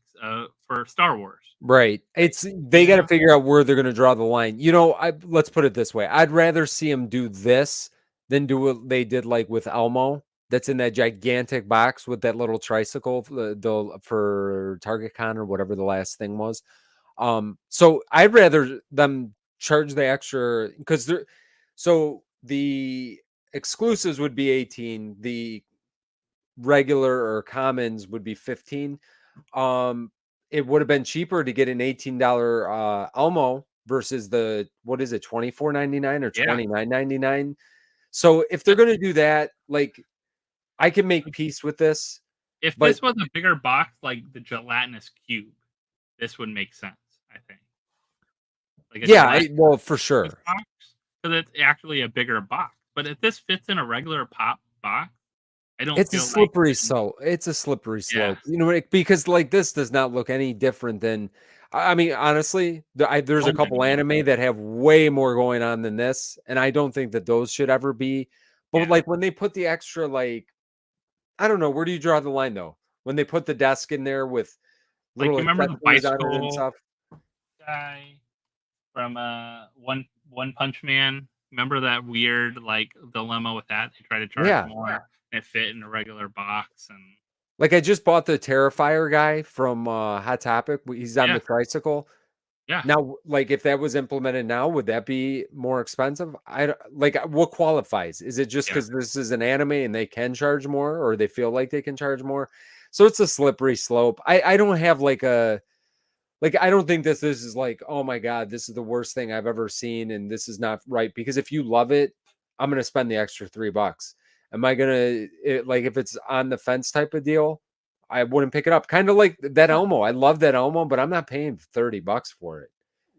for Star Wars? Right. They got to figure out where they're going to draw the line. Let's put it this way. I'd rather see them do this than do what they did like with Elmo. That's in that gigantic box with that little tricycle for Target Con or whatever the last thing was. So I'd rather them charge the extra because the exclusives would be 18, the regular or commons would be 15. It would have been cheaper to get an $18 Elmo versus the $24.99 or $29.99. So if they're gonna do that, like I can make peace with this. If this was a bigger box like the gelatinous cube, this would make sense, I think. Well, for sure. Because it's actually a bigger box. But if this fits in a regular pop box, I don't. It's a slippery slope. It's a slippery slope. Because like this does not look any different than. I mean, honestly, there's a couple anime that have way more going on than this, and I don't think that those should ever be. But like when they put the extra, like, I don't know, where do you draw the line though? When they put the desk in there with little remember the bicycle and stuff guy from One Punch Man. Remember that weird like dilemma with that? They try to charge more, and it fit in a regular box, and Like I just bought the Terrifier guy from Hot Topic. He's on the tricycle. Yeah. Now, like if that was implemented now, would that be more expensive? Like what qualifies? Is it just because this is an anime and they can charge more, or they feel like they can charge more? So it's a slippery slope. I don't have like a I don't think this is like, oh my God, this is the worst thing I've ever seen, and this is not right. Because if you love it, I'm gonna spend the extra $3. Am I gonna like if it's on the fence type of deal? I wouldn't pick it up. Kind of like that Elmo. I love that Elmo, but I'm not paying $30 for it.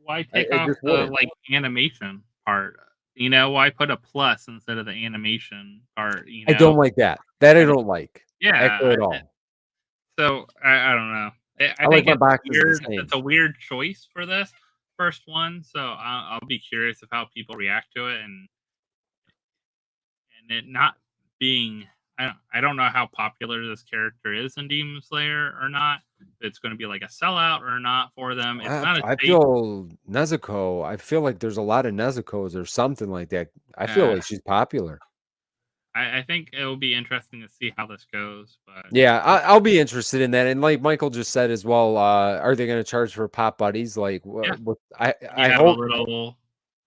Why take off the like animation part? You know, why put a plus instead of the animation part? You know? I don't like that. That I don't like. Yeah, at all. So I don't know. I like think my it's a weird choice for this first one. So I'll be curious of how people react to it, and it not being. I don't know how popular this character is in Demon Slayer or not. If it's going to be like a sellout or not for them. It's not. I feel Nezuko. I feel like there's a lot of Nezuko's or something like that. I feel like she's popular. I think it will be interesting to see how this goes. But yeah, I'll be interested in that. And like Michael just said as well, are they going to charge for Pop Buddies? Like, I have hope a little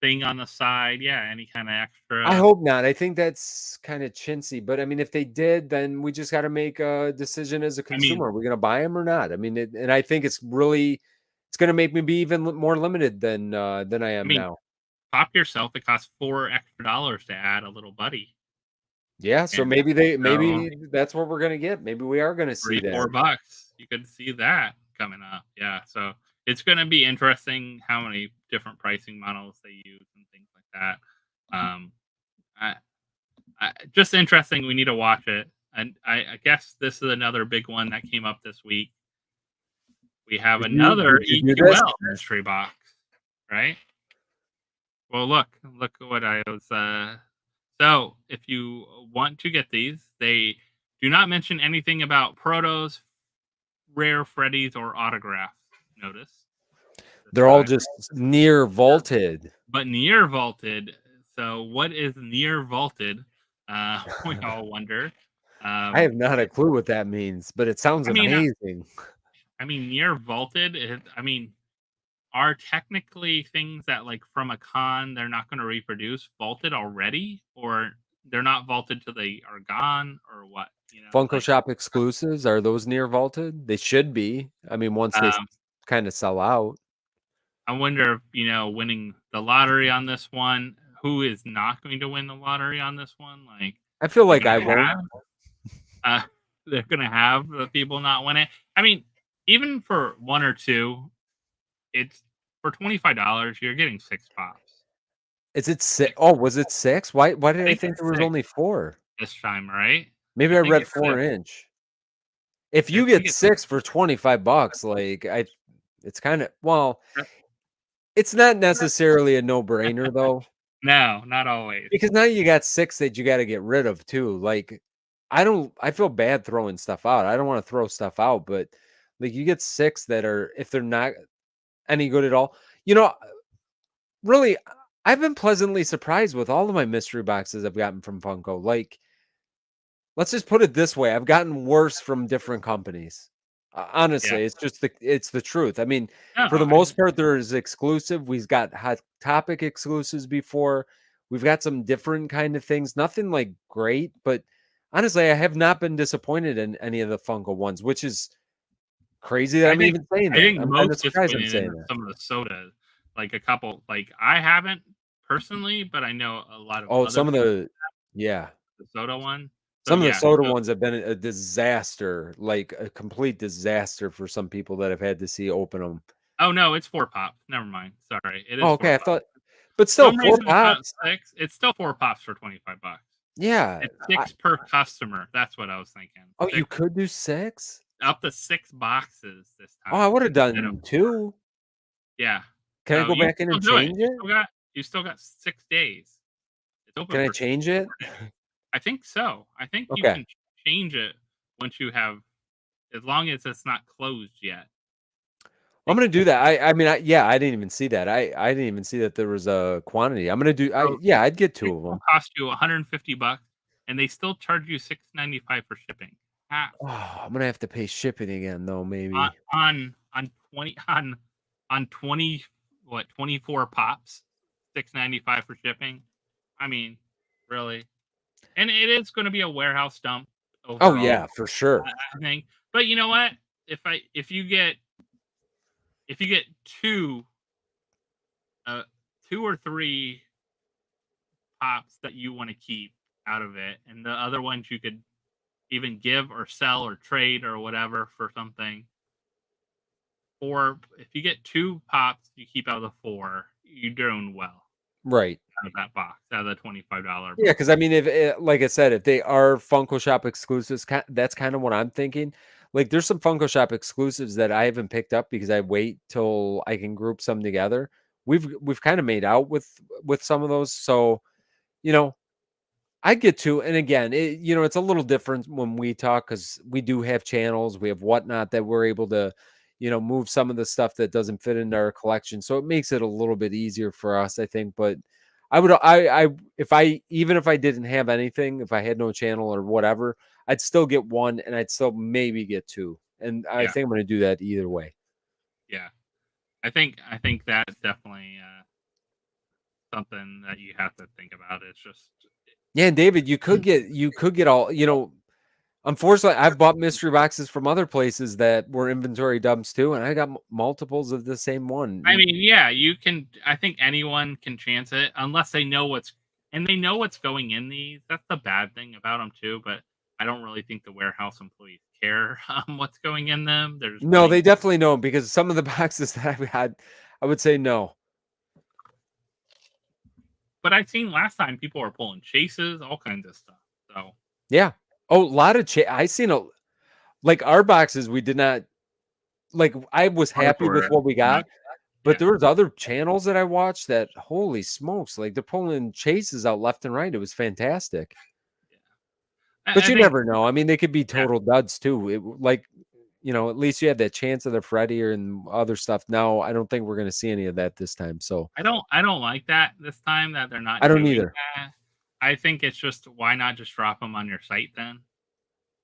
thing on the side. Yeah, any kind of extra. I hope not. I think that's kind of chintzy. But I mean, if they did, then we just got to make a decision as a consumer. Are we going to buy them or not? I mean, and I think it's going to make me be even more limited than I am now. Pop yourself. It costs $4 extra to add a little buddy. Yeah, so maybe that's what we're gonna get. Maybe we are gonna see that. $4. You could see that coming up. Yeah, so it's gonna be interesting how many different pricing models they use and things like that. Just interesting. We need to watch it, and I guess this is another big one that came up this week. We have another EQL mystery box, right? Well, look what I was. So, if you want to get these, they do not mention anything about protos, rare Freddies, or autographs. Notice. They're all just near vaulted. But near vaulted. So, what is near vaulted? We all wonder. I have not a clue what that means, but it sounds amazing. I mean, near vaulted, are technically things that, like, from a con, they're not going to reproduce vaulted already, or they're not vaulted till they are gone, or what? You know, Funko Shop exclusives, are those near vaulted? They should be. I mean, once they kind of sell out. I wonder if, winning the lottery on this one, who is not going to win the lottery on this one? Like, I feel like I won't. They're going to have the people not win it. I mean, even for one or two, it's for $25, you're getting 6 pops. Is it 6? Oh, was it 6? Why did I think there was only 4 this time? Right? Maybe I read 4-inch. If you get 6 for $25, like it's kind of it's not necessarily a no-brainer though. No, not always. Because now you got 6 that you got to get rid of too. Like I feel bad throwing stuff out. I don't want to throw stuff out, but like you get 6 that are, if they're not any good at all, really, I've been pleasantly surprised with all of my mystery boxes I've gotten from Funko. Like, let's just put it this way: I've gotten worse from different companies. Honestly, it's the truth. I mean, for the most part, there's exclusive. We've got Hot Topic exclusives before. We've got some different kind of things. Nothing like great, but honestly, I have not been disappointed in any of the Funko ones, which is crazy that I'm even saying that. I think I'm most surprised I'm saying that. Some of the sodas, like a couple, like I haven't personally, but I know a lot of. Some of the soda one. Some of the soda ones have been a disaster, like a complete disaster for some people that have had to see open them. Oh no, it's 4 pops. Never mind. Sorry, it is. Okay, I thought, but still 4 pops. It's still 4 pops for $25. Yeah, it's 6 per customer. That's what I was thinking. Oh, you could do 6. Up to 6 boxes this time. Oh, I would have done 2. Yeah. Can I go back in and change it? You still got 6 days. It's open. Can I change it? I think so. I think you can change it once you have, as long as it's not closed yet. I'm gonna do that. I mean, I didn't even see that. I didn't even see that there was a quantity. I'm gonna do. I'd get 2 of them. Cost you $150, and they still charge you $6.95 for shipping. I'm gonna have to pay shipping again, though. Maybe on 20 what 24 pops, $6.95 for shipping. I mean, really, and it is going to be a warehouse dump overall. Oh yeah, for sure. I think, but you know what? If you get two or three pops that you want to keep out of it, and the other ones you could even give or sell or trade or whatever for something. Or if you get 2 pops, you keep out of the 4, you're doing well. Right. Out of that box, out of the $25. Yeah, because I mean, if like I said, if they are Funko Shop exclusives, that's kind of what I'm thinking. Like, there's some Funko Shop exclusives that I haven't picked up because I wait till I can group some together. We've kind of made out with some of those, so you know, I get to, and again, it's a little different when we talk because we do have channels, we have whatnot that we're able to, move some of the stuff that doesn't fit into our collection. So it makes it a little bit easier for us, I think. But even if I didn't have anything, if I had no channel or whatever, I'd still get one, and I'd still maybe get 2, and I think I'm going to do that either way. Yeah, I think that's definitely something that you have to think about. It's just and David, you could get all, unfortunately, I've bought mystery boxes from other places that were inventory dumps too, and I got multiples of the same one. I mean, yeah, you can. I think anyone can chance it unless they know what's going in these. That's the bad thing about them too. But I don't really think the warehouse employees care what's going in them. No, they definitely know, because some of the boxes that I've had, I would say no. But I've seen last time people were pulling chases, all kinds of stuff. So yeah. Oh, a lot of I seen like our boxes. We did not like. I was happy with what we got, but there was other channels that I watched that, holy smokes, like they're pulling chases out left and right. It was fantastic. Yeah. But you never know. I mean, they could be total duds too. At least you had that chance of the Freddy and other stuff. Now I don't think we're going to see any of that this time. So I don't like that this time, that they're not. I don't either. That. I think it's just, why not just drop them on your site then?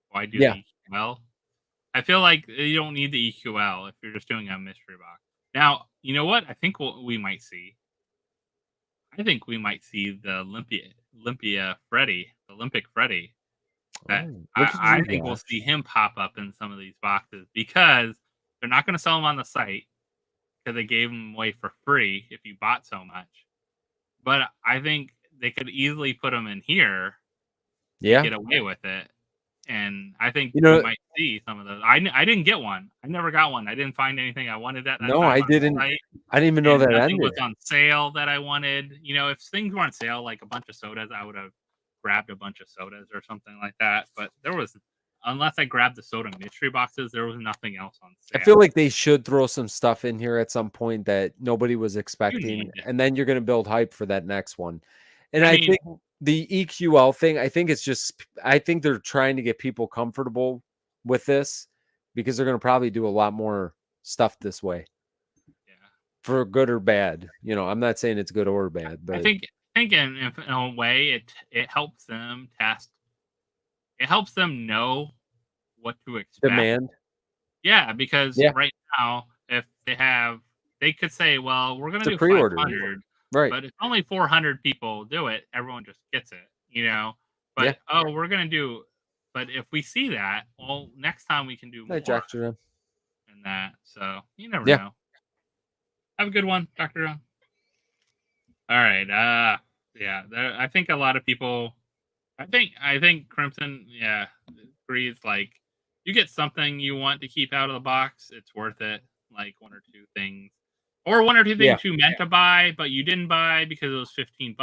Why do the EQL? I feel like you don't need the EQL if you're just doing a mystery box. Now, you know what? I think we might see. I think we might see the Olympic Freddy. I think we'll see him pop up in some of these boxes, because they're not going to sell them on the site because they gave them away for free if you bought so much. But I think they could easily put them in here, get away with it. And I think you might see some of those. I didn't get one. I never got one. I didn't find anything I wanted that. No, I didn't. I didn't even know that ended. Was on sale that I wanted. If things were on sale, like a bunch of sodas, I would have grabbed a bunch of sodas or something like that. But unless I grabbed the soda mystery boxes, there was nothing else on sale. I feel like they should throw some stuff in here at some point that nobody was expecting, and then you're going to build hype for that next one. And I think the EQL thing, I think they're trying to get people comfortable with this, because they're going to probably do a lot more stuff this way. Yeah. For good or bad. I'm not saying it's good or bad, but I think in a way it helps them test. It helps them know what to expect. Demand. Yeah, because right now, if they could say, well, we're going to do pre-order. 500. Right. But if only 400 people do it, everyone just gets it, But we're gonna do. But if we see that, well, next time we can do more than that. So you never know. Have a good one, Dr. John. All right. I think a lot of people. I think Crimson, agrees. Like, you get something you want to keep out of the box, it's worth it. Like 1 or 2 things. Or 1 or 2 things you meant to buy, but you didn't buy because it was $15.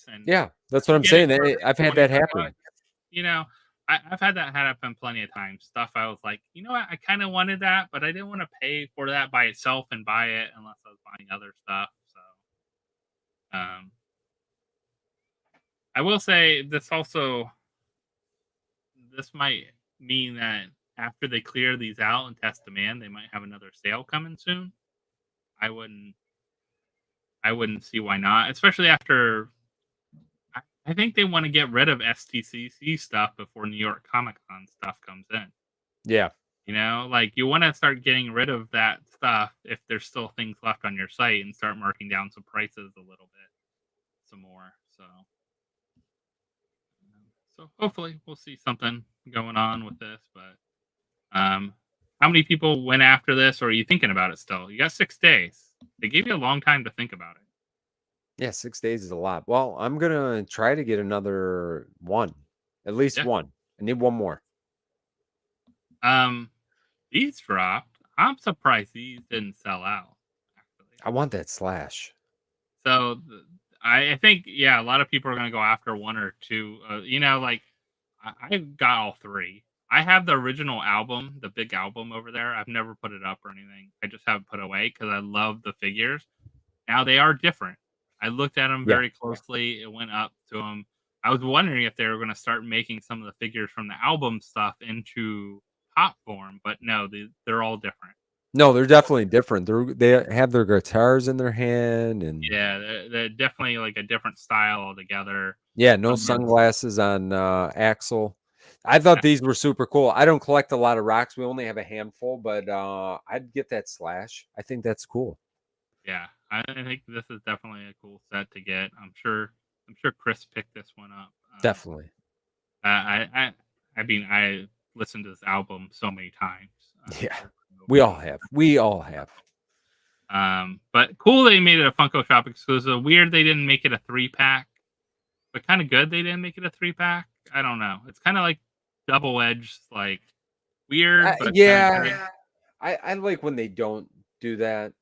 And that's what I'm saying. I've had that happen. I've had that happen plenty of times. Stuff I was like, what? I kind of wanted that, but I didn't want to pay for that by itself and buy it unless I was buying other stuff. So, I will say this might mean that after they clear these out and test demand, they might have another sale coming soon. I wouldn't see why not, especially after I think they want to get rid of STCC stuff before New York Comic Con stuff comes in. Yeah. You know, like you want to start getting rid of that stuff if there's still things left on your site and start marking down some prices a little bit, some more. So hopefully we'll see something going on with this. But how many people went after this, or are you thinking about it still? You got 6 days. They gave you a long time to think about it. Yeah, 6 days is a lot. Well, I'm gonna try to get another one, at least one. I need one more. These dropped. I'm surprised these didn't sell out. Actually, I want that Slash. So I think a lot of people are gonna go after one or two. You know, like I got all three. I have the original album, the big album over there. I've never put it up or anything. I just have it put away because I love the figures. Now they are different. I looked at them very closely. It went up to them. I was wondering if they were going to start making some of the figures from the album stuff into pop form, but no, they're all different. No, they're definitely different. They have their guitars in their hand, and they're definitely like a different style altogether. Yeah, no sunglasses on Axel. I thought these were super cool. I don't collect a lot of rocks. We only have a handful, but I'd get that Slash. I think that's cool. Yeah, I think this is definitely a cool set to get. I'm sure Chris picked this one up. Definitely. I mean, I listened to this album so many times. Yeah, we all have. We all have. But cool they made it a Funko Shop exclusive. Weird they didn't make it a 3-pack, but kind of good they didn't make it a 3-pack. I don't know. It's kind of like double-edged, like weird. But yeah, I like when they don't do that.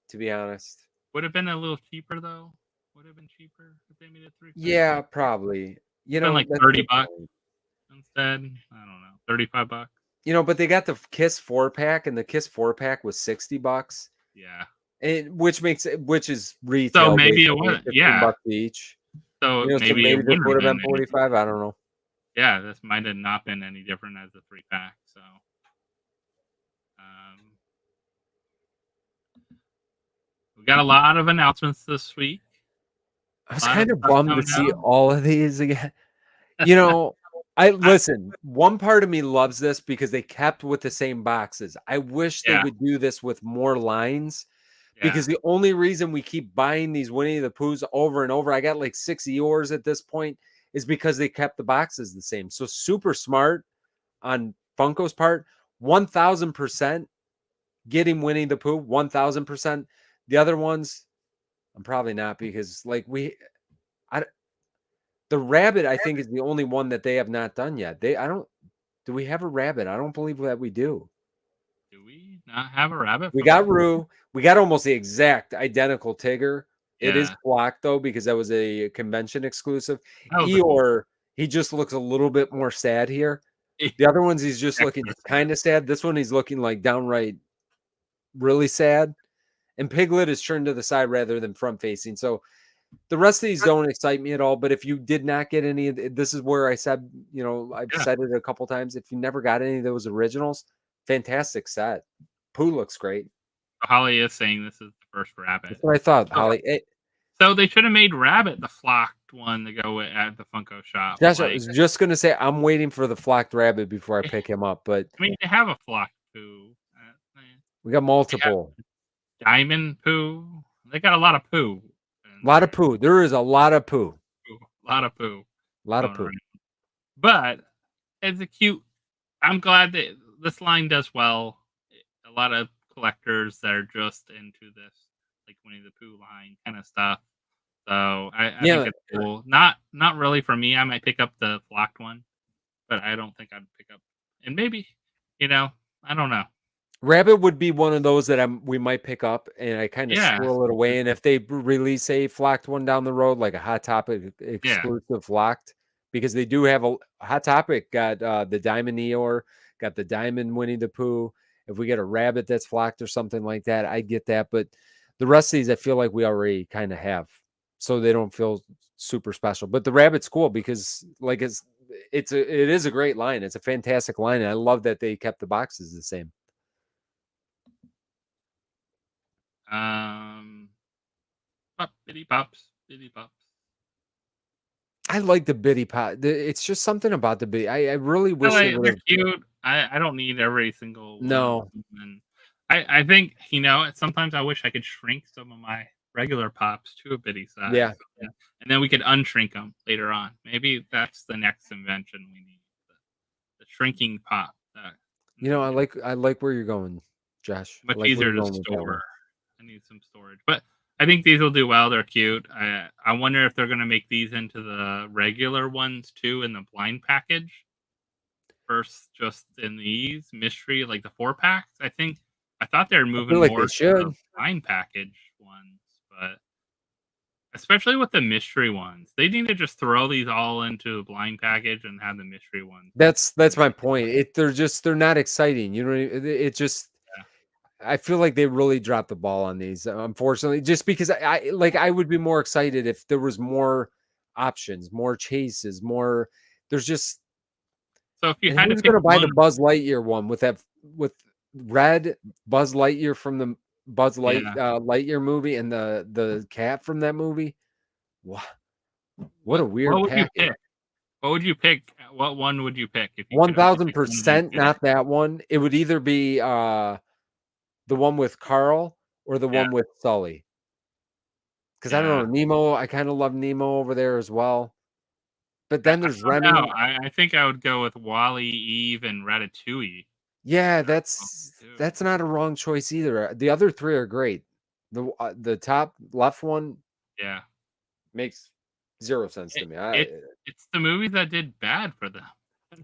To be honest, would have been a little cheaper though. Would have been cheaper if they made it 3-pack. Yeah, probably. You know, like $30 instead. I don't know, $35. You know, but they got the Kiss 4-pack, and the Kiss 4-pack was $60. Yeah. Which is retail. So maybe it was $15 each. So maybe it this would have been 45. I don't know. Yeah, this might have not been any different as a 3-pack. So, we got a lot of announcements this week. I was kind of bummed to see all of these again. You know, listen, one part of me loves this because they kept with the same boxes. I wish they would do this with more lines, because the only reason we keep buying these Winnie the Poohs over and over, I got like 6 Eeyores at this point, is because they kept the boxes the same. So super smart on Funko's part, 1000% getting Winnie the Pooh, 1000%. The other ones, I'm probably not, because like the rabbit, I think, is the only one that they have not done yet. Do we have a rabbit? I don't believe that we do. Do we not have a rabbit? We got Roo. We got almost the exact identical Tigger. It is blocked though, because that was a convention exclusive. Eeyore, he just looks a little bit more sad here. The other ones, he's just looking kind of sad. This one, he's looking like downright really sad. And Piglet is turned to the side rather than front facing. So the rest of these don't excite me at all. But if you did not get any of this, is where I said, you know, I've said it a couple times. If you never got any of those originals, fantastic set. Pooh looks great. Holly is saying this is the first rabbit. That's what I thought, Holly. So they should have made Rabbit the flocked one to go at the Funko Shop. That's what I was just going to say. I'm waiting for the flocked rabbit before I pick him up. But I mean, they have a flocked Pooh. We got multiple. Diamond Pooh. They got a lot of Pooh. A lot of Pooh. There is a lot of Pooh. A lot of Pooh. A lot of Pooh. But it's a cute. I'm glad that this line does well. A lot of collectors that are just into this, like Winnie the Pooh line kind of stuff. So I think it's cool. Not really for me. I might pick up the flocked one, but I don't think I'd pick up. And maybe, you know, I don't know. Rabbit would be one of those that we might pick up, and I kind of squirrel it away. And if they release a flocked one down the road, like a Hot Topic exclusive flocked, because they do have a Hot Topic, got the Diamond Eeyore, got the Diamond Winnie the Pooh. If we get a rabbit that's flocked or something like that, I'd get that. But the rest of these, I feel like we already kind of have, so they don't feel super special. But the rabbit's cool because, like, it is a great line. It's a fantastic line, and I love that they kept the boxes the same. Bitty pops. I like the bitty pot. It's just something about the bitty. I really wish they would They're have. cute. I don't need every single one of No. them. And I think, sometimes I wish I could shrink some of my regular pops to a bitty size. Yeah. And then we could unshrink them later on. Maybe that's the next invention we need. The shrinking pop. I like where you're going, Josh. Much like easier to store. I need some storage. But I think these will do well. They're cute. I wonder if they're going to make these into the regular ones too in the blind package. First, just in these mystery, like the 4-packs. I thought they were moving like more they to should. the blind package ones, but especially with the mystery ones, they need to just throw these all into a blind package and have the mystery ones. That's my point. They're not exciting. It just. Yeah. I feel like they really dropped the ball on these, unfortunately, just because I would be more excited if there was more options, more chases, more. There's just. So if you and had to who's pick going to buy one, the Buzz Lightyear one with red Buzz Lightyear from the Lightyear movie and the cat from that movie? What a weird package. What would you pick? What one would you pick? 1000% not that one. It would either be the one with Carl or the one with Sully. Because I don't know, Nemo, I kind of love Nemo over there as well. But then there's Remy. I think I would go with Wally, Eve, and Ratatouille. Yeah, that's not a wrong choice either. The other three are great. The top left one, makes zero sense to me. It's the movies that did bad for them.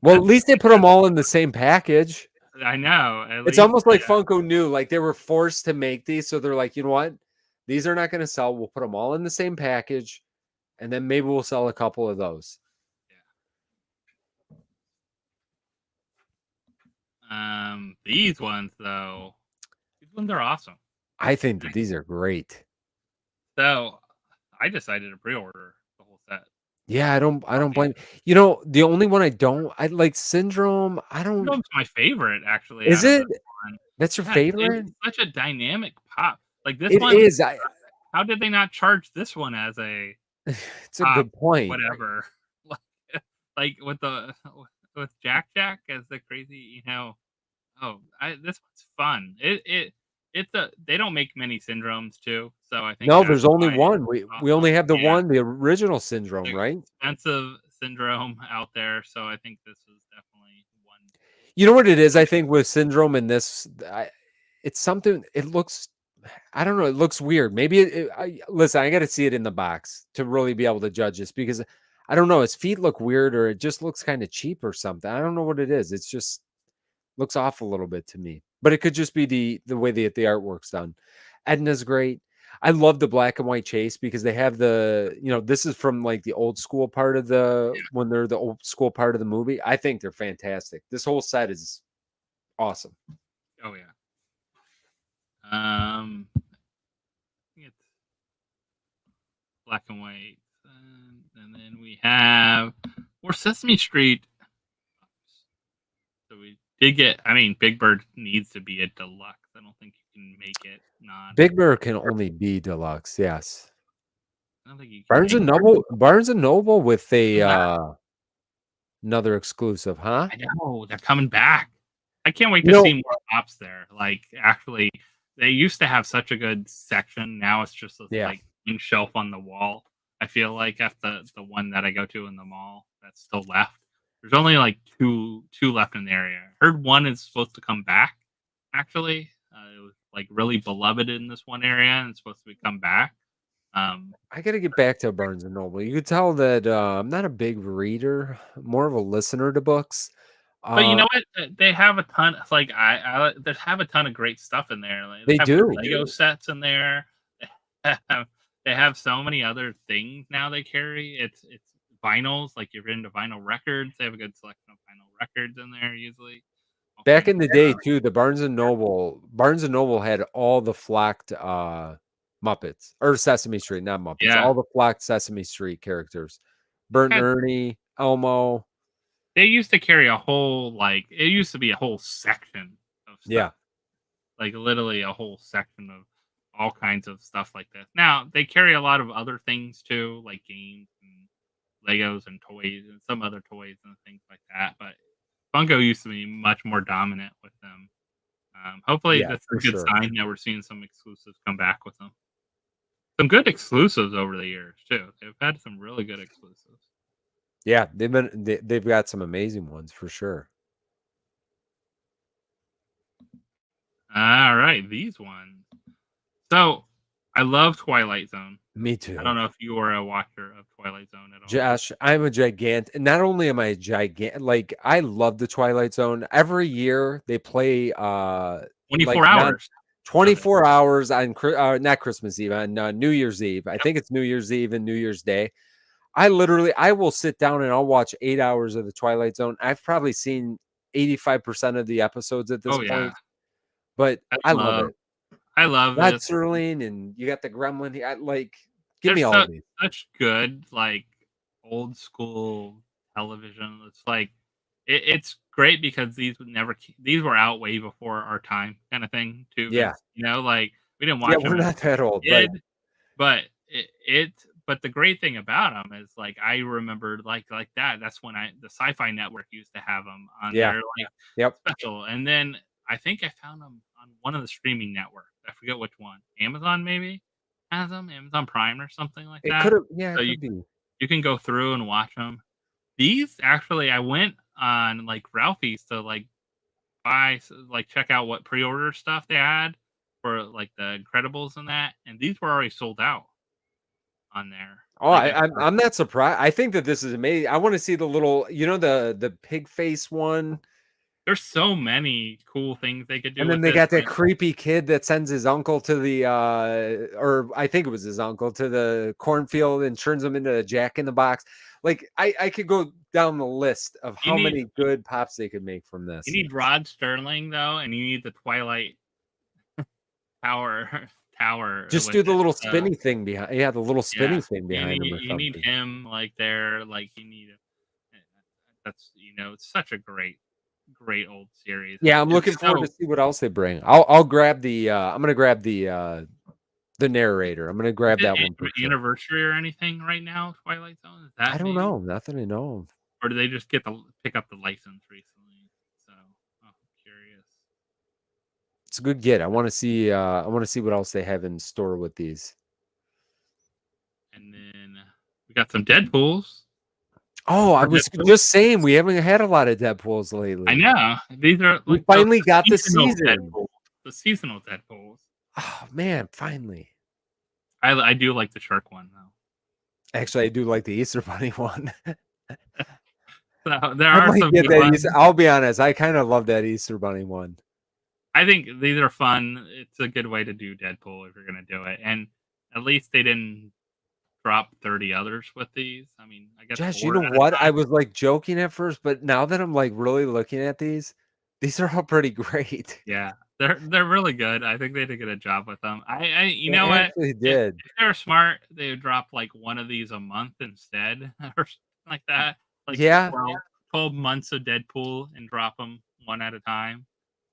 Well, at least they put them all in the same package. I know. It's almost like Funko knew, like they were forced to make these, so they're like, you know what? These are not going to sell. We'll put them all in the same package, and then maybe we'll sell a couple of those. These ones though, are awesome. I think that these are great. So I decided to pre-order the whole set. Yeah, I don't blame. The only one I like Syndrome. Syndrome's my favorite, actually. Is it? That's your favorite? It's such a dynamic pop. Like this it one is. How did they not charge this one as a? It's a good point. Whatever. Like with Jack as the crazy, this one's fun. They don't make many Syndromes too, so I think there's only one. We only have the one, the original Syndrome, right? Expensive Syndrome out there, so I think this is definitely one. You know what it is? I think with Syndrome and this, it's something. It looks, I don't know. It looks weird. Maybe listen. I got to see it in the box to really be able to judge this because I don't know. His feet look weird, or it just looks kind of cheap or something. I don't know what it is. It's just looks off a little bit to me, but it could just be the way the artwork's done. Edna's great. I love the black and white chase because they have this is from like the old school part of when they're the old school part of the movie. I think they're fantastic. This whole set is awesome. Oh yeah. I think it's black and white, and then we have more Sesame Street. So we did get. I mean, Big Bird needs to be a deluxe. I don't think you can make it non. Big Bird can only be deluxe. Yes. I don't think you can Barnes and Noble with another exclusive, huh? I know they're coming back. I can't wait to see more pops there. Like, actually, they used to have such a good section. Now it's just like shelf on the wall. I feel like after the one that I go to in the mall that's still left. There's only like two left in the area. I heard one is supposed to come back. Actually, it was like really beloved in this one area, and it's supposed to come back. I got to get back to Barnes and Noble. You could tell that I'm not a big reader, more of a listener to books. But you know what? They have a ton. Like they have a ton of great stuff in there. Like, they do Lego sets in there. They have so many other things now they carry. It's vinyls. Like you're into vinyl records. They have a good selection of vinyl records in there usually. Back in the day too, the Barnes and Noble had all the flocked Muppets or Sesame Street, not Muppets. Yeah. All the flocked Sesame Street characters. Bert and Ernie, Elmo. They used to carry a whole it used to be a whole section of stuff. Yeah. Like literally a whole section of all kinds of stuff like this. Now they carry a lot of other things too, like games and Legos and toys and some other toys and things like that. But Funko used to be much more dominant with them. Hopefully, that's a good sign that we're seeing some exclusives come back with them. Some good exclusives over the years too. They've had some really good exclusives. Yeah, they've got some amazing ones for sure. All right, these ones. So I love Twilight Zone. Me too. I don't know if you are a watcher of Twilight Zone at all. Josh, I'm a gigantic. Not only am I a gigantic, like I love the Twilight Zone. Every year they play 24 hours. 24 hours on not Christmas Eve, on New Year's Eve. I think it's New Year's Eve and New Year's Day. I will sit down and I'll watch 8 hours of the Twilight Zone. I've probably seen 85% of the episodes at this point. But I love it. I love Rod this. Serling, and you got the Gremlin here. Give me all of these. Such good, like old school television. It's like it's great because these were out way before our time, kind of thing too. Yeah, like we didn't watch them. We're not that old, but but the great thing about them is like I remembered like that. That's when the Sci-Fi Network used to have them on their special, and then I think I found them on one of the streaming networks. I forget which one. Amazon maybe has them. Amazon Prime or something like that. So you can go through and watch them. These actually, I went on like Ralphie's to like buy, like check out what pre-order stuff they had for like the Incredibles and that, and these were already sold out on there. Oh, I'm not surprised. I think that this is amazing. I want to see the little, the pig face one. There's so many cool things they could do. And then they got that creepy kid that sends his uncle to the, or I think it was his uncle, to the cornfield and turns him into a Jack in the Box. Like, I could go down the list of how many good pops they could make from this. You need Rod Serling, though, and you need the Twilight Tower. Just do the little spinny thing behind. Yeah, the little spinny thing behind him. You need him, like, there. Like, you need that's, it's such a great old series. Yeah, I'm looking forward to see what else they bring. I'll grab the I'm gonna grab the narrator. I'm gonna grab that one. Anniversary or anything right now, Twilight Zone? Is that I don't know. Nothing I know of. Or do they just pick up the license recently? So I'm curious. It's a good get. I want to see what else they have in store with these. And then we got some Deadpools. Oh, I was just saying we haven't had a lot of Deadpools lately. I know. These are we finally got the season. The seasonal Deadpools. Oh man, finally. I do like the shark one though. Actually, I do like the Easter Bunny one. So there are some good ones. I'll be honest, I kind of love that Easter Bunny one. I think these are fun. It's a good way to do Deadpool if you're gonna do it. And at least they didn't drop 30 others with these. I mean, I guess. Josh, you know what? I was like joking at first, but now that I'm like really looking at these are all pretty great. Yeah, they're really good. I think they did a good job with them. You know what? They did. If they're smart, they would drop like one of these a month instead, or something like that. Like 12 months of Deadpool and drop them one at a time.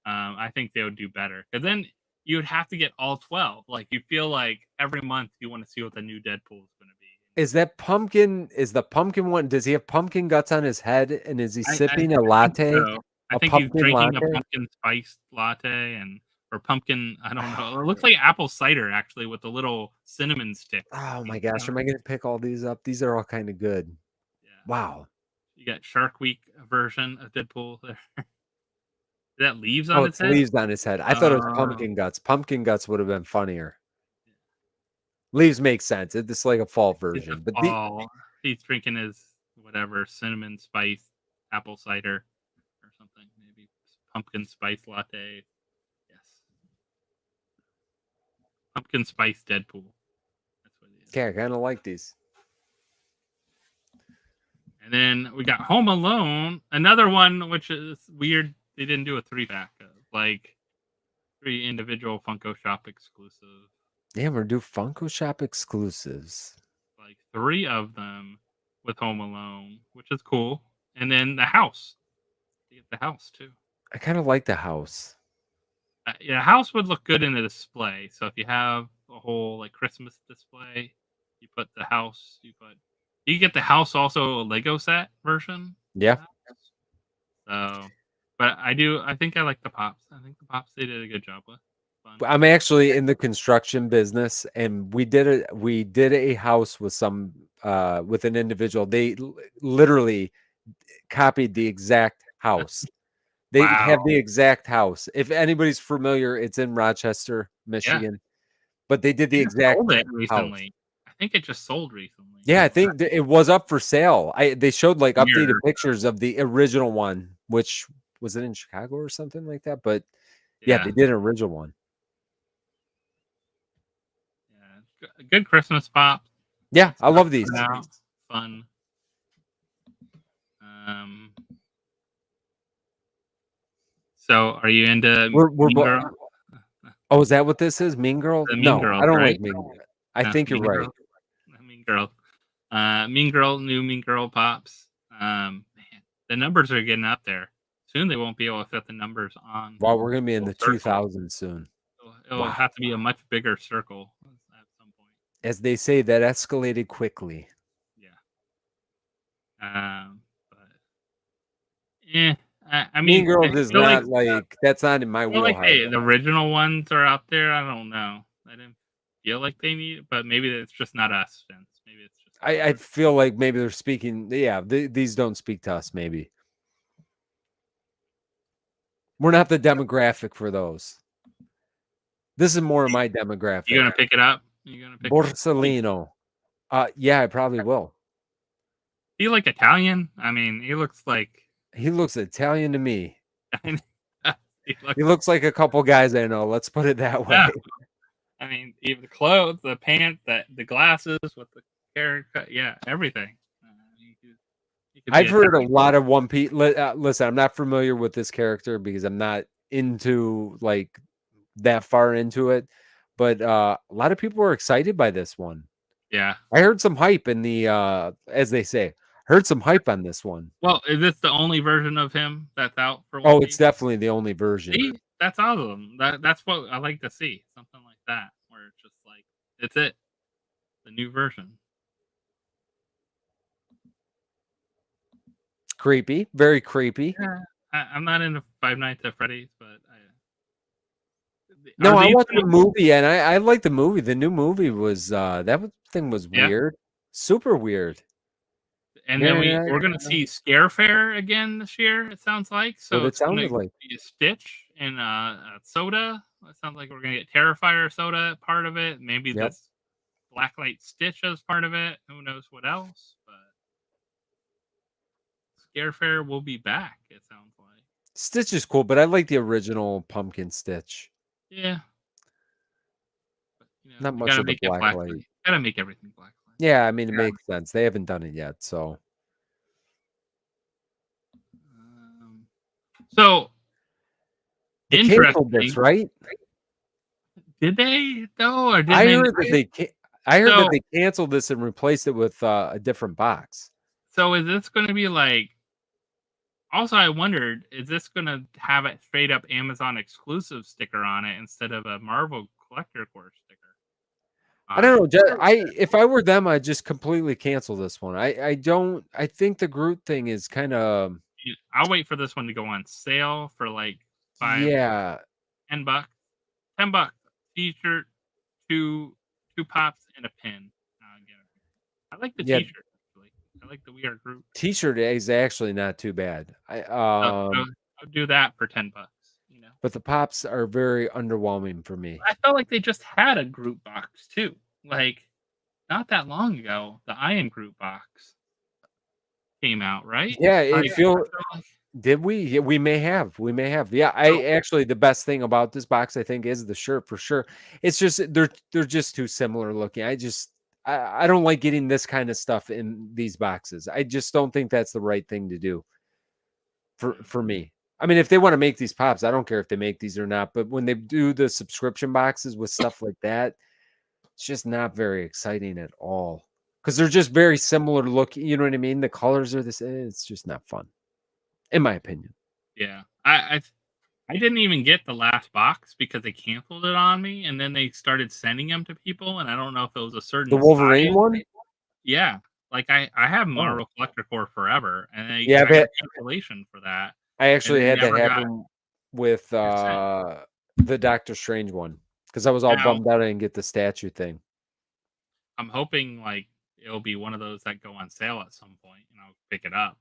I think they would do better because then you would have to get all 12. Like you feel like every month you want to see what the new Deadpool is going to be. Is that pumpkin? Is the pumpkin one? Does he have pumpkin guts on his head? And is he sipping a latte? I think he's drinking a pumpkin spice latte or pumpkin. I don't know. It looks like apple cider actually with the little cinnamon stick. Oh my gosh! Am I going to pick all these up? These are all kind of good. Yeah. Wow. You got Shark Week version of Deadpool there. Is that leaves on his head? Leaves on his head. I thought it was pumpkin guts. Pumpkin guts would have been funnier. Leaves makes sense. It's like a fall version. But he's drinking his whatever cinnamon spice apple cider or something. Maybe pumpkin spice latte. Yes. Pumpkin spice Deadpool. That's what it is. Okay, I kind of like these. And then we got Home Alone, another one which is weird. They didn't do a 3-pack of like 3 individual Funko Shop exclusive. Yeah, we're do Funko Shop exclusives. Like 3 of them with Home Alone, which is cool. And then the house. You get the house too. I kind of like the house. Yeah, the house would look good in the display. So if you have a whole like Christmas display, you put the house, you put You get the house also a Lego set version. Yeah. So, but I think I like the Pops. I think the Pops they did a good job with. Fun. I'm actually in the construction business, and we did a house with with an individual. They literally copied the exact house. They have the exact house. If anybody's familiar, it's in Rochester, Michigan. But they did the exact sold it recently. House. I think it just sold recently. Yeah, I think it was up for sale. They showed like updated pictures of the original one, which was it in Chicago or something like that. But yeah, they did an original one. Yeah, good Christmas pop. Yeah, I love these. Fun. So, are you into Mean Girl? Oh, is that what this is? Mean Girl? No, I don't like Mean Girl. I think you're right. Mean Girl. Mean Girl, new Mean Girl pops. Man, the numbers are getting up there. Soon they won't be able to fit the numbers on. Well, we're going to be in the 2000s soon. It'll have to be a much bigger circle at some point. As they say, that escalated quickly. Yeah. But yeah. I mean, Mean Girls is not like that's not in my wheelhouse. Like the original ones are out there. I don't know. I didn't feel like they need, but maybe it's just not us, Vince. Maybe it's just. I feel like maybe they're speaking. Yeah, these don't speak to us. Maybe we're not the demographic for those. This is more of my demographic. You gonna pick it up? You gonna pick Borsellino? Yeah, I probably will. He like Italian? I mean, he looks Italian to me. He looks like a couple guys I know. Let's put it that way. Yeah. I mean, even the clothes, the pants, the glasses with the haircut, yeah, everything. I've heard a lot of One Piece. Listen, I'm not familiar with this character because I'm not into like that far into it, but a lot of people were excited by this one. Yeah, I heard some hype in the as they say. Heard some hype on this one. Well, is this the only version of him that's out for? Oh, it's definitely the only version. See? That's awesome. That's what I like to see. Something like that, where it's just like it's it, the new version. Creepy, very creepy. Yeah, I'm not into Five Nights at Freddy's, but no, I watched the movie and I like the movie. The new movie was that thing was weird, super weird. And then we're going to see Scare Fair again this year, it sounds like. So it sounded like be a Stitch and a soda. It sounds like we're going to get Terrifier soda part of it. Maybe this Blacklight Stitch as part of it. Who knows what else? But Scare Fair will be back, it sounds like. Stitch is cool, but I like the original Pumpkin Stitch. Yeah. But, not much of the Blacklight. Gotta make everything Blacklight. Yeah, I mean, it makes sense. They haven't done it yet, so. They canceled this, right? Did they though? Or did I heard that they canceled this and replaced it with a different box. So is this going to be like? Also, I wondered, is this going to have a straight up Amazon exclusive sticker on it instead of a Marvel Collector Course sticker? I don't know. If I were them, I'd just completely cancel this one. I think the Groot thing is kind of. I'll wait for this one to go on sale for like $10. $10. T-shirt, two pops, and a pin. I like the T-shirt. Actually, I like the We Are Groot. T-shirt is actually not too bad. I'll do that for $10. But the pops are very underwhelming for me. I felt like they just had a Groot box too. Like not that long ago, the I Am Groot box came out, right? Yeah, did we? Yeah, we may have. Yeah, actually the best thing about this box I think is the shirt for sure. It's just they're just too similar looking. I don't like getting this kind of stuff in these boxes. I just don't think that's the right thing to do for me. I mean, if they want to make these pops, I don't care if they make these or not. But when they do the subscription boxes with stuff like that, it's just not very exciting at all. Because they're just very similar looking. You know what I mean? The colors are the same. It's just not fun, in my opinion. Yeah, I didn't even get the last box because they canceled it on me, and then they started sending them to people, and I don't know if it was a certain the Wolverine size. one. Yeah, Like I have Marvel Collector Core forever, and I Yeah, got a cancellation for that. I actually And had that never got happen with the Doctor Strange one because I was all Now- bummed out I didn't get the statue thing. I'm hoping like it'll be one of those that go on sale at some point, and I'll pick it up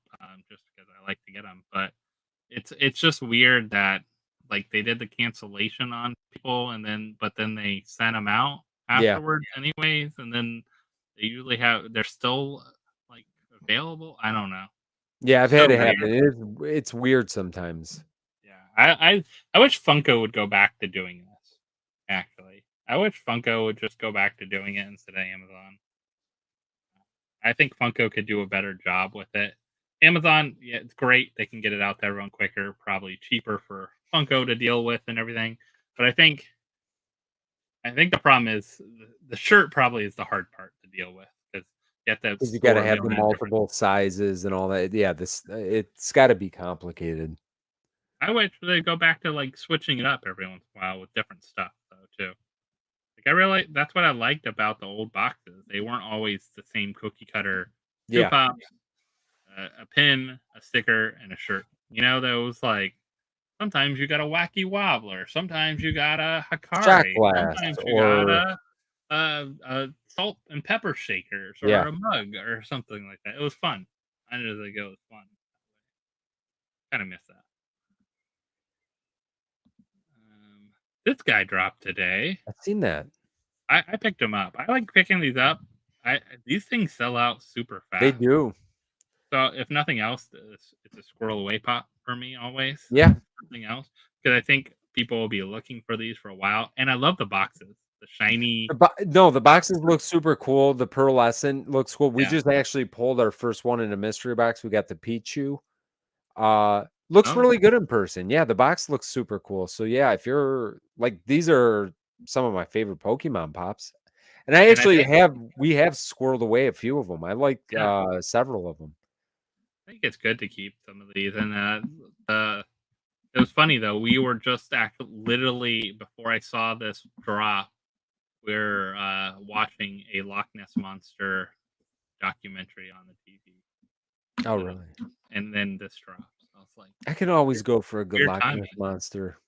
just because I like to get them. But it's just weird that like they did the cancellation on people, and then they sent them out afterwards anyways, and then they usually they're still like available. I don't know. Yeah, I've So had it weird. happen. It's weird sometimes. Yeah, I wish Funko would go back to doing this. Actually, I wish Funko would just go back to doing it instead of Amazon. I think Funko could do a better job with it. Amazon, yeah, it's great. They can get it out to everyone quicker, probably cheaper for Funko to deal with and everything. But I think the problem is the shirt probably is the hard part to deal with because you got to have the multiple sizes and all that. Yeah, it's got to be complicated. I wish they go back to like switching it up every once in a while with different stuff though too. Like that's what I liked about the old boxes. They weren't always the same cookie cutter. Two pops, a pin, a sticker, and a shirt. You know, those like sometimes you got a wacky wobbler, sometimes you got a Hikari, sometimes you got a salt and pepper shakers or a mug or something like that. It was fun. I know it was fun. Kind of miss that. This guy dropped today. I've seen that. I picked him up. I like picking these up. These things sell out super fast. They do. So if nothing else, it's a squirrel away pop for me always. Yeah. Nothing else because I think people will be looking for these for a while, and I love the boxes. The shiny. The boxes look super cool. The pearlescent looks cool. We just actually pulled our first one in a mystery box. We got the Pichu. Looks really good in person. Yeah, the box looks super cool. So yeah, if you're like, these are some of my favorite Pokemon pops, and we have squirreled away a few of them. I like several of them. I think it's good to keep some of these, and it was funny though. We were just literally before I saw this drop, we're watching a Loch Ness Monster documentary on the TV. Oh, really? And then this drops. I was like, I can always go for a good Loch Ness Monster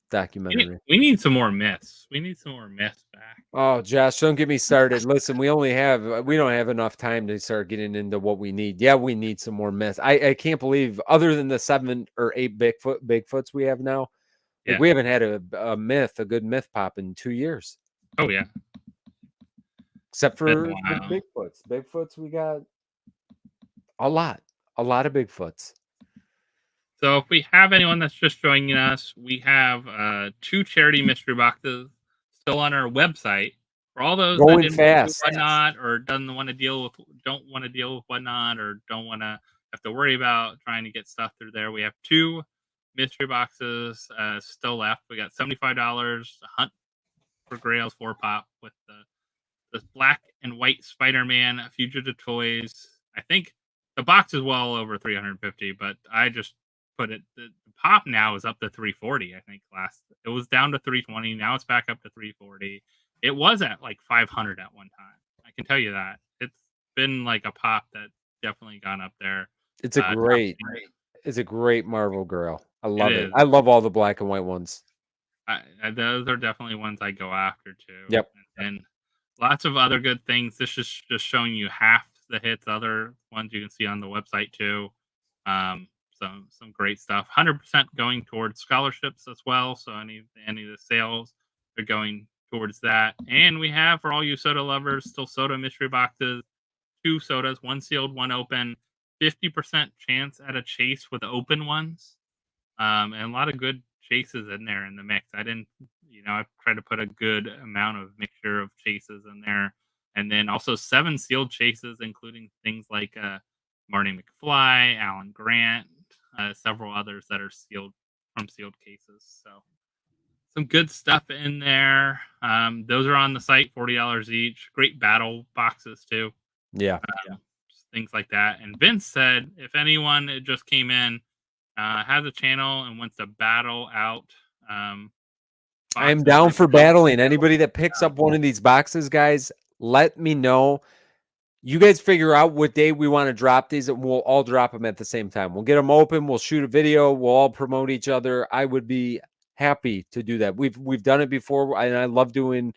documentary. We need some more myths. We need some more myths back. Oh, Josh, don't get me started. Listen, we don't have enough time to start getting into what we need. Yeah, we need some more myths. I can't believe, other than the 7 or 8 Bigfoots we have now, like, we haven't had a good myth pop in 2 years. Oh yeah. Except for the Bigfoots. Bigfoots, we got a lot of Bigfoots. So if we have anyone that's just joining us, we have 2 charity mystery boxes still on our website for all those that didn't do whatnot or don't want to deal with whatnot or don't want to have to worry about trying to get stuff through there. We have 2 mystery boxes still left. We got $75 Hunt for Grails 4-pop with the black and white Spider-Man Fugitive Toys. I think the box is well over $350, but I just put it. The pop now is up to $340. I think it was down to $320. Now it's back up to $340. It was at like $500 at one time. I can tell you that. It's been like a pop that's definitely gone up there. It's a great Marvel Grail. I love it. I love all the black and white ones. Those are definitely ones I go after too. Yep. And lots of other good things. This is just showing you half the hits. Other ones you can see on the website too. Some great stuff. 100% going towards scholarships as well. So any of the sales are going towards that. And we have, for all you soda lovers, still soda mystery boxes. 2 sodas, 1 sealed, 1 open. 50% chance at a chase with open ones. And a lot of good chases in there in the mix. I tried to put a good amount of mixture of chases in there. And then also 7 sealed chases, including things like Marty McFly, Alan Grant, several others that are sealed from sealed cases. So some good stuff in there. Those are on the site, $40 each. Great battle boxes too. Yeah. Things like that. And Vince said, if anyone just came in, has a channel and wants to battle out, I'm down for battling. Anybody that picks up one of these boxes, guys, let me know. You guys figure out what day we want to drop these, and we'll all drop them at the same time. We'll get them open. We'll shoot a video. We'll all promote each other. I would be happy to do that. We've done it before, and I love doing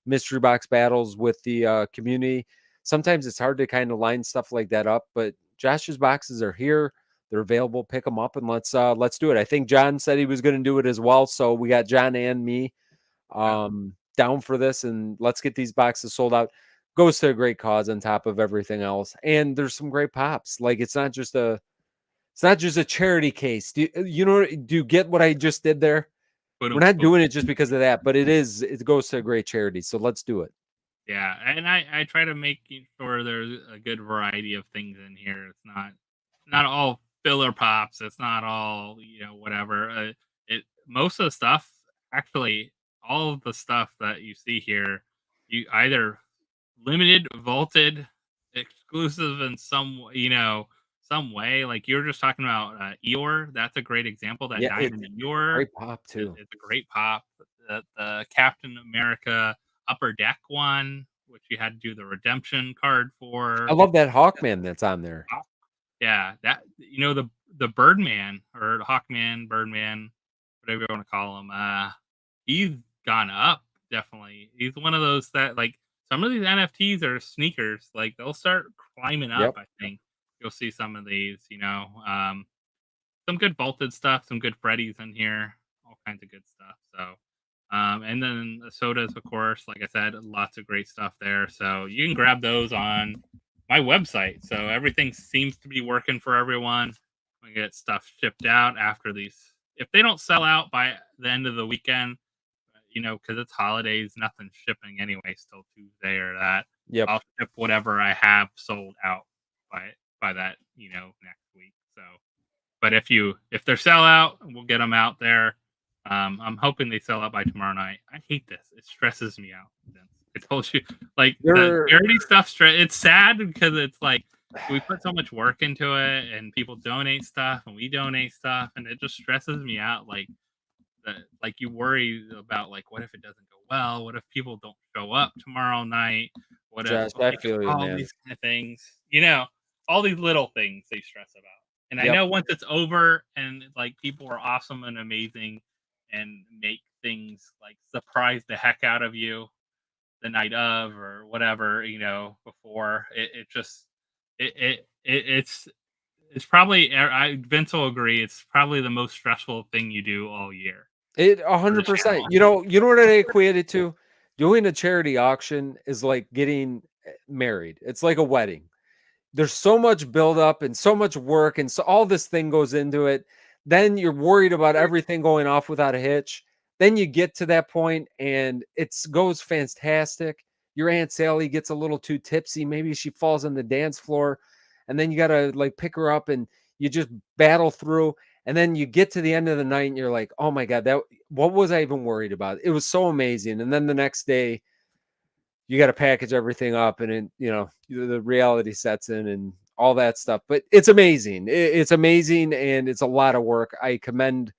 mystery box battles with the community. Sometimes it's hard to kind of line stuff like that up, but Josh's boxes are here. They're available. Pick them up and let's do it. I think John said he was going to do it as well, so we got John and me down for this, and let's get these boxes sold out. Goes to a great cause on top of everything else, and there's some great pops. Like it's not just a charity case. Do you get what I just did there? We're not doing it just because of that, but it goes to a great charity. So let's do it. Yeah, and I try to make sure there's a good variety of things in here. It's not all filler pops. It's not all whatever. Most of the stuff, actually, all of the stuff that you see here, you either limited, vaulted, exclusive in some way. Like you were just talking about Eeyore. That's a great example. That Diamond Eeyore, great pop too. It's a great pop. The Captain America Upper Deck one, which you had to do the redemption card for. I love that Hawkman that's on there. Yeah, that the Birdman or Hawkman, Birdman, whatever you want to call him. He's gone up definitely. He's one of those that like some of these NFTs are sneakers. Like they'll start climbing up. Yep. I think you'll see some of these. Some good vaulted stuff, some good Freddies in here, all kinds of good stuff. So. And then the sodas, of course, like I said, lots of great stuff there. So you can grab those on my website. So everything seems to be working for everyone. We get stuff shipped out after these. If they don't sell out by the end of the weekend, because it's holidays, nothing's shipping anyways till Tuesday or that. Yep. I'll ship whatever I have sold out by that, next week. So, but if they're sell out, we'll get them out there. I'm hoping they sell out by tomorrow night. I hate this. It stresses me out. I told you, like the charity stuff. It's sad because it's like we put so much work into it, and people donate stuff, and we donate stuff, and it just stresses me out. Like you worry about like what if it doesn't go well? What if people don't show up tomorrow night? What Josh, if I feel you, all man. these kind of things? All these little things they stress about. And I know once it's over, and like people are awesome and amazing. And make things like surprise the heck out of you the night of or whatever, before it's probably, Vince will agree, it's probably the most stressful thing you do all year. 100%. You know what I equate it to? Doing a charity auction is like getting married. It's like a wedding. There's so much buildup and so much work, and so all this thing goes into it. Then you're worried about everything going off without a hitch. Then you get to that point and it goes fantastic. Your Aunt Sally gets a little too tipsy. Maybe she falls on the dance floor, and then you got to like pick her up and you just battle through. And then you get to the end of the night and you're like, oh my God, what was I even worried about? It was so amazing. And then the next day you got to package everything up, and the reality sets in and all that stuff. But it's amazing. It's amazing, and it's a lot of work. I commend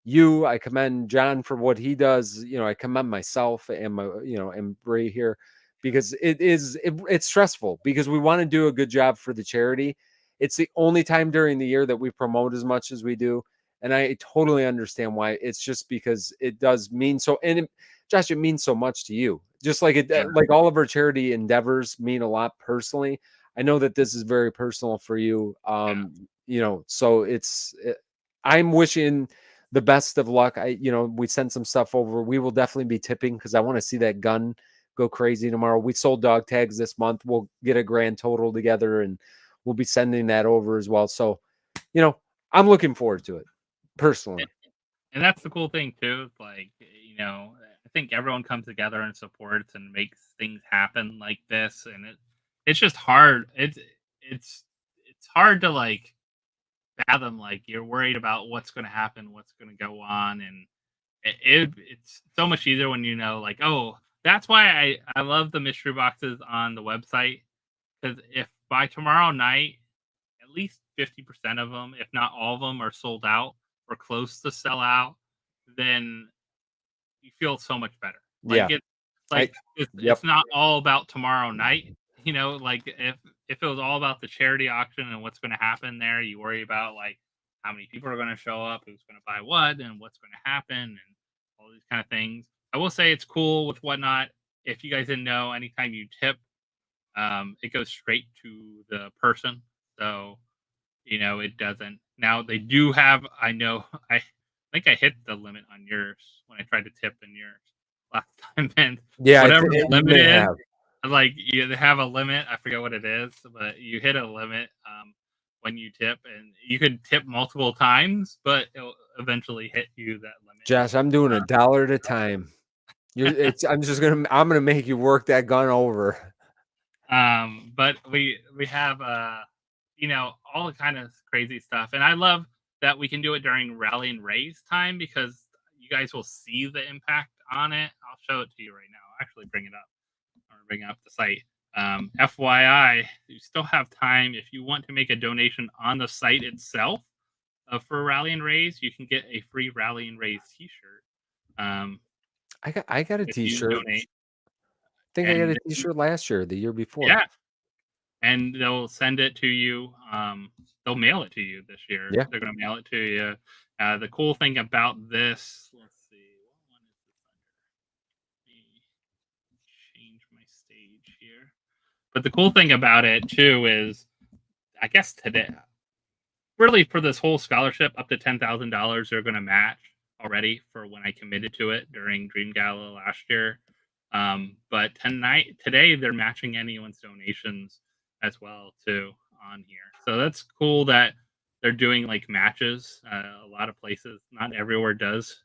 you. I commend John for what he does. I commend myself and my, and Bray here, because it's stressful because we want to do a good job for the charity. It's the only time during the year that we promote as much as we do. And I totally understand why. It's just because it does mean so. And Josh, it means so much to you. Just like like all of our charity endeavors mean a lot personally. I know that this is very personal for you. So I'm wishing the best of luck. We sent some stuff over. We will definitely be tipping because I want to see that gun go crazy tomorrow. We sold dog tags this month. We'll get a grand total together and we'll be sending that over as well. So, I'm looking forward to it personally. And that's the cool thing too. Like, I think everyone comes together and supports and makes things happen like this. And it's just hard. It's hard to like fathom, like you're worried about what's going to happen, what's going to go on. And it's so much easier when like, oh, that's why I love the mystery boxes on the website. Because if by tomorrow night, at least 50% of them, if not all of them, are sold out or close to sell out, then you feel so much better. Like it's not all about tomorrow night. you know, like if it was all about the charity auction and what's going to happen there, you worry about like how many people are going to show up, who's going to buy what, and what's going to happen, and all these kind of things. I will say it's cool with Whatnot. If you guys didn't know, anytime you tip, it goes straight to the person. So, you know, it doesn't. Now they do have. I know. I think I hit the limit on yours when I tried to tip in yours last time, and Yeah, whatever the limit is. have. Like they have a limit. I forget what it is, but you hit a limit when you tip, and you could tip multiple times, but it'll eventually hit you that limit. Josh, I'm doing $1 at a time. I'm gonna make you work that gun over. But we have you know, all the kind of crazy stuff, and I love that we can do it during rally and raise time because you guys will see the impact on it. I'll show it to you right now. I'll actually bring it up. Bring up the site. FYI, you still have time if you want to make a donation on the site itself for Rally and Raise. You can get a free Rally and Raise T-shirt. I got a T-shirt. I think I got a T-shirt last year, the year before. Yeah, and they'll send it to you. They'll mail it to you this year. Yeah, they're going to mail it to you. The cool thing about this, let's see, what one is this under? Change my stage here. But the cool thing about it too is, I guess today, really for this whole scholarship, up to $10,000 they're going to match already for when I committed to it during Dream Gala last year. But today they're matching anyone's donations as well too on here. So that's cool that they're doing like matches. A lot of places, not everywhere does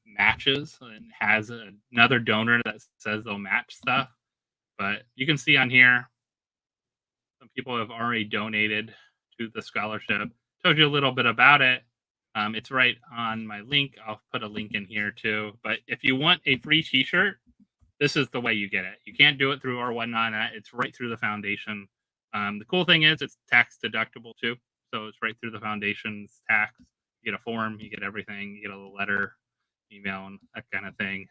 matches and has another donor that says they'll match stuff. But you can see on here, some people have already donated to the scholarship. Told you a little bit about it. It's right on my link. I'll put a link in here too. But if you want a free T-shirt, this is the way you get it. You can't do it through our Whatnot. It's right through the foundation. The cool thing is it's tax deductible too. So it's right through the foundation's tax. You get a form, you get everything, you get a letter, email, and that kind of thing.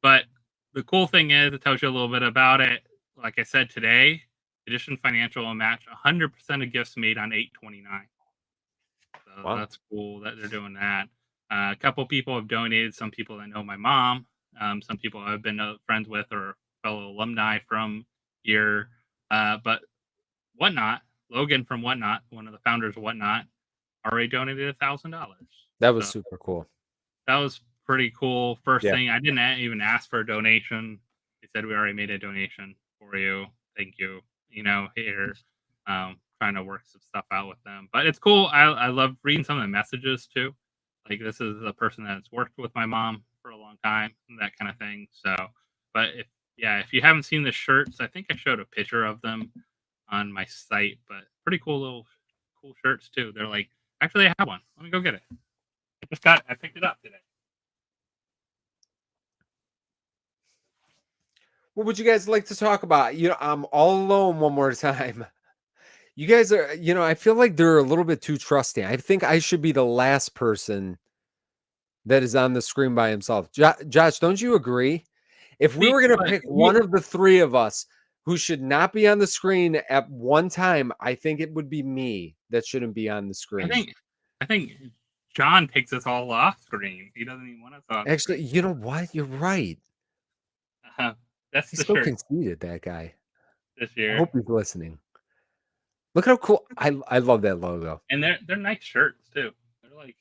But the cool thing is it tells you a little bit about it. Like I said today, Edition Financial will match 100% of gifts made on 8/29. So wow, that's cool that they're doing that. A couple people have donated. Some people that know my mom. Some people I've been friends with or fellow alumni from here. But Whatnot, Logan from Whatnot, one of the founders of Whatnot, already donated $1,000. That was super cool. That was pretty cool. First thing, I didn't even ask for a donation. They said we already made a donation for you. Thank you. You know, here, trying to work some stuff out with them. But it's cool. I love reading some of the messages too. Like this is a person that's worked with my mom for a long time, that kind of thing. So, but if you haven't seen the shirts, I think I showed a picture of them on my site. But pretty cool shirts too. They're like, actually, I have one. Let me go get it. I picked it up today. What would you guys like to talk about? You know, I'm all alone one more time. You guys are, you know, I feel like they're a little bit too trusting. I think I should be the last person that is on the screen by himself. Josh, don't you agree? If we were going to pick one of the three of us who should not be on the screen at one time, I think it would be me that shouldn't be on the screen. I think John takes us all off screen. He doesn't even want us on. Actually, you know what? You're right. That's he's so conceited, that guy. This year. I hope he's listening. Look how cool. I love that logo. And they're nice shirts too. They're like,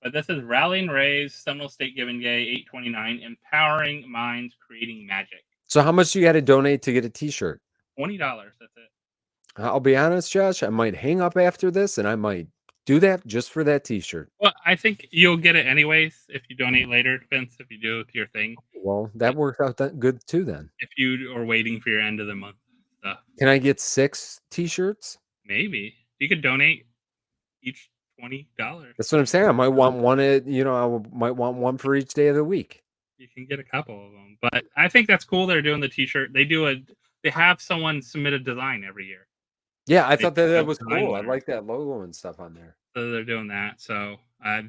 but this is Rally and Raise, Seminole State Giving Day, 8/29, Empowering Minds, Creating Magic. So how much do you got to donate to get a T-shirt? $20. That's it. I'll be honest, Josh. I might hang up after this, and I might do that just for that T-shirt. Well, I think you'll get it anyways if you donate later, Vince. If you do your thing. Well, that works out good too then. If you are waiting for your end of the month stuff. Can I get 6 T-shirts? Maybe you could donate each $20. That's what I'm saying. I might want one. I might want one for each day of the week. You can get a couple of them, but I think that's cool. They're doing the T-shirt. They have someone submit a design every year. Yeah, I thought that was cool. I like that logo and stuff on there. So they're doing that. So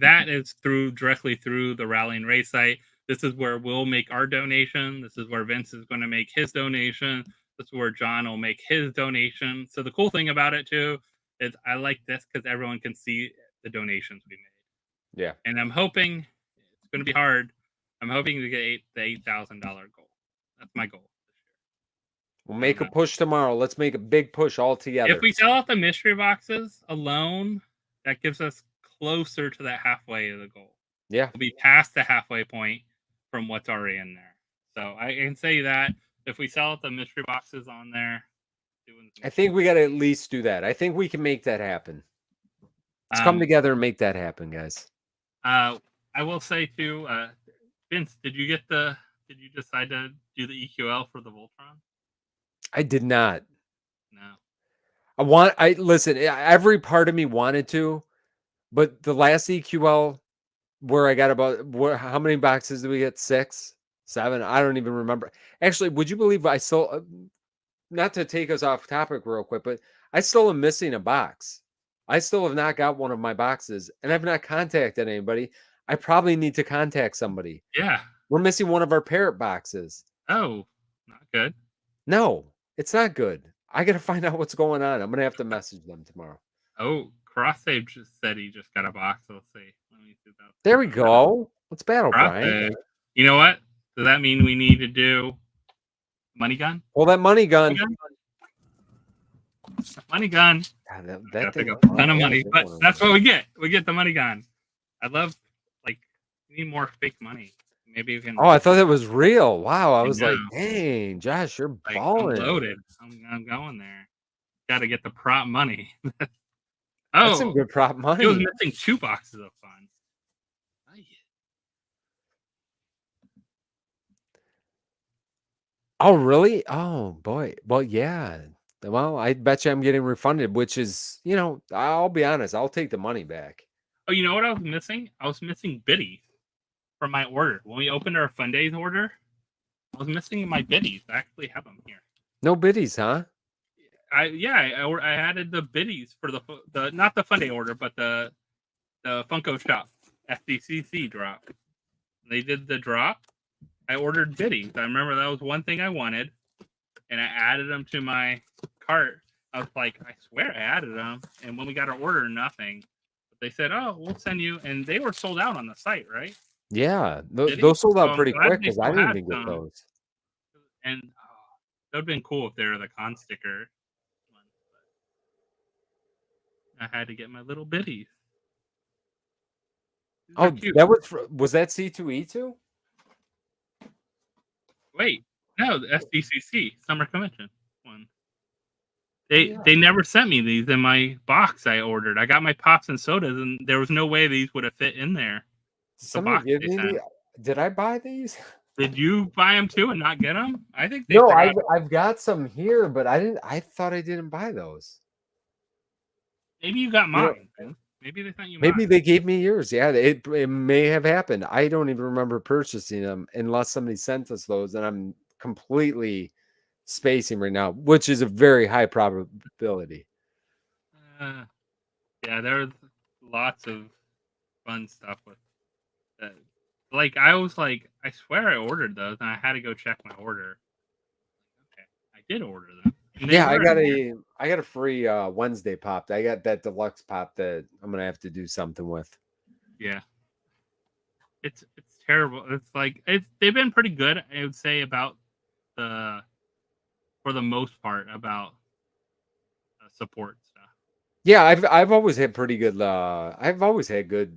that is directly through the Rally and Race site. This is where we'll make our donation. This is where Vince is going to make his donation. This is where John will make his donation. So the cool thing about it too is I like this because everyone can see the donations we made. Yeah. And I'm hoping it's going to be hard. I'm hoping to get the $8,000 goal. That's my goal this year. We'll make a push tomorrow. Let's make a big push all together. If we sell out the mystery boxes alone, that gives us closer to that halfway of the goal. Yeah. We'll be past the halfway point from what's already in there. So I can say that if we sell out the mystery boxes on there, I think we got to at least do that. I think we can make that happen. Let's come together and make that happen, guys. I will say too, Vince, did you decide to do the EQL for the Voltron? I did not. No. Listen, every part of me wanted to, but the last EQL where I got how many boxes did we get? 6, 7? I don't even remember. Actually, would you believe I still, not to take us off topic real quick, but I still am missing a box. I still have not got one of my boxes, and I've not contacted anybody. I probably need to contact somebody. Yeah. We're missing one of our parrot boxes. Oh, not good. No, it's not good. I got to find out what's going on. I'm going to have to message them tomorrow. Oh, CrossSave just said he just got a box. Let's see. Let me see that. There we go. Let's battle, Brian. You know what? Does that mean we need to do money gun? Well, that money gun. Money gun. God, that thing, a ton of money, but that's what we get. We get the money gun. I love, we need more fake money. Maybe we can. Oh, I thought that was real. Wow. I was like, dang, Josh, you're balling. I'm loaded. I'm going there. Got to get the prop money. That's some good prop money. He was missing 2 boxes of fun. Oh, really? Oh, boy. Well, yeah. Well, I bet you I'm getting refunded, which is, I'll be honest. I'll take the money back. Oh, you know what I was missing? I was missing biddies from my order. When we opened our Fun Days order, I was missing my biddies. I actually have them here. No biddies, huh? I added the biddies for the not the Fun Day order, but the Funko Shop FDCC drop. They did the drop. I ordered biddies. I remember that was one thing I wanted, and I added them to my cart. I was like, I swear I added them, and when we got our order, nothing. But they said, "Oh, we'll send you," and they were sold out on the site, right? Yeah, those sold out pretty quick because I didn't even get those. And that would have been cool if they were the con sticker. I had to get my little biddies. Oh, that was that C2E2? Wait, no, the SDCC Summer Convention one. They never sent me these in my box I ordered. I got my pops and sodas, and there was no way these would have fit in there. Somebody give me Did I buy these? Did you buy them too and not get them? I think no. I've got some here, but I didn't. I thought I didn't buy those. Maybe you got mine. Maybe they sent you. Maybe they gave me yours. Yeah, it may have happened. I don't even remember purchasing them unless somebody sent us those, and I'm completely spacing right now, which is a very high probability. Yeah, there's lots of fun stuff with that. I was like, I swear I ordered those, and I had to go check my order. Okay, I did order them. Yeah, I got a free Wednesday pop. I got that deluxe pop that I'm gonna have to do something with. Yeah, it's terrible. It's they've been pretty good, I would say, about for the most part about support stuff. Yeah, I've always had pretty good. I've always had good.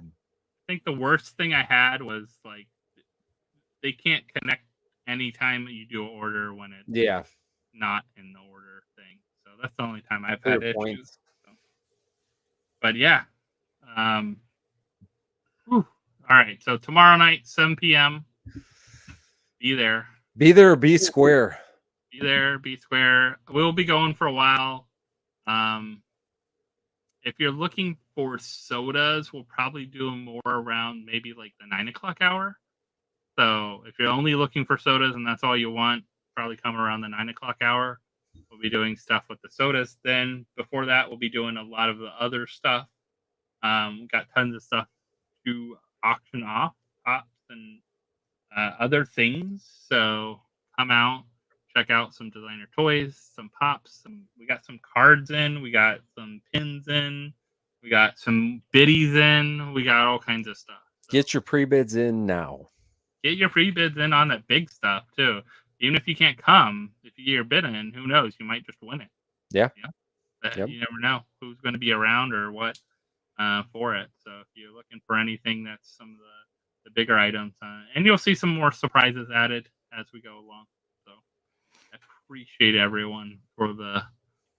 I think the worst thing I had was they can't connect anytime you do an order when it's not in the order thing. So that's the only time I've had issues. So. But yeah. All right. So tomorrow night, 7 p.m. Be there. Be there or be square. Be there, be square. We'll be going for a while. If you're looking for sodas, we'll probably do them more around maybe the 9 o'clock hour. So if you're only looking for sodas and that's all you want, probably come around the 9 o'clock hour. We'll be doing stuff with the sodas. Then before that, we'll be doing a lot of the other stuff. Got tons of stuff to auction off, pops and other things. So come out, check out some designer toys, some pops. We got some cards in. We got some pins in. We got some biddies in. We got all kinds of stuff. So get your pre-bids in now. Get your pre-bids in on that big stuff too. Even if you can't come, if you get your bid in, who knows? You might just win it. Yeah. Yep. You never know who's going to be around or what for it. So if you're looking for anything, that's some of the bigger items. And you'll see some more surprises added as we go along. So I appreciate everyone for the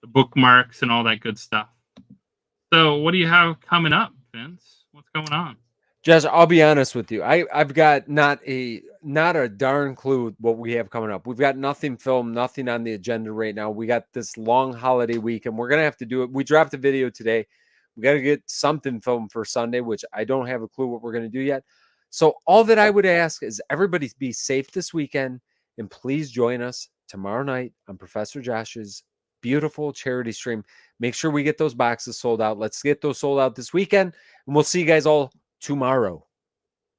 bookmarks and all that good stuff. So what do you have coming up, Vince? What's going on? Josh, I'll be honest with you. I've got not a darn clue what we have coming up. We've got nothing filmed, nothing on the agenda right now. We got this long holiday week, and we're gonna have to do it. We dropped a video today. We got to get something filmed for Sunday, which I don't have a clue what we're gonna do yet. So all that I would ask is everybody be safe this weekend, and please join us tomorrow night on Professor Josh's beautiful charity stream. Make sure we get those boxes sold out. Let's get those sold out this weekend, and we'll see you guys all tomorrow.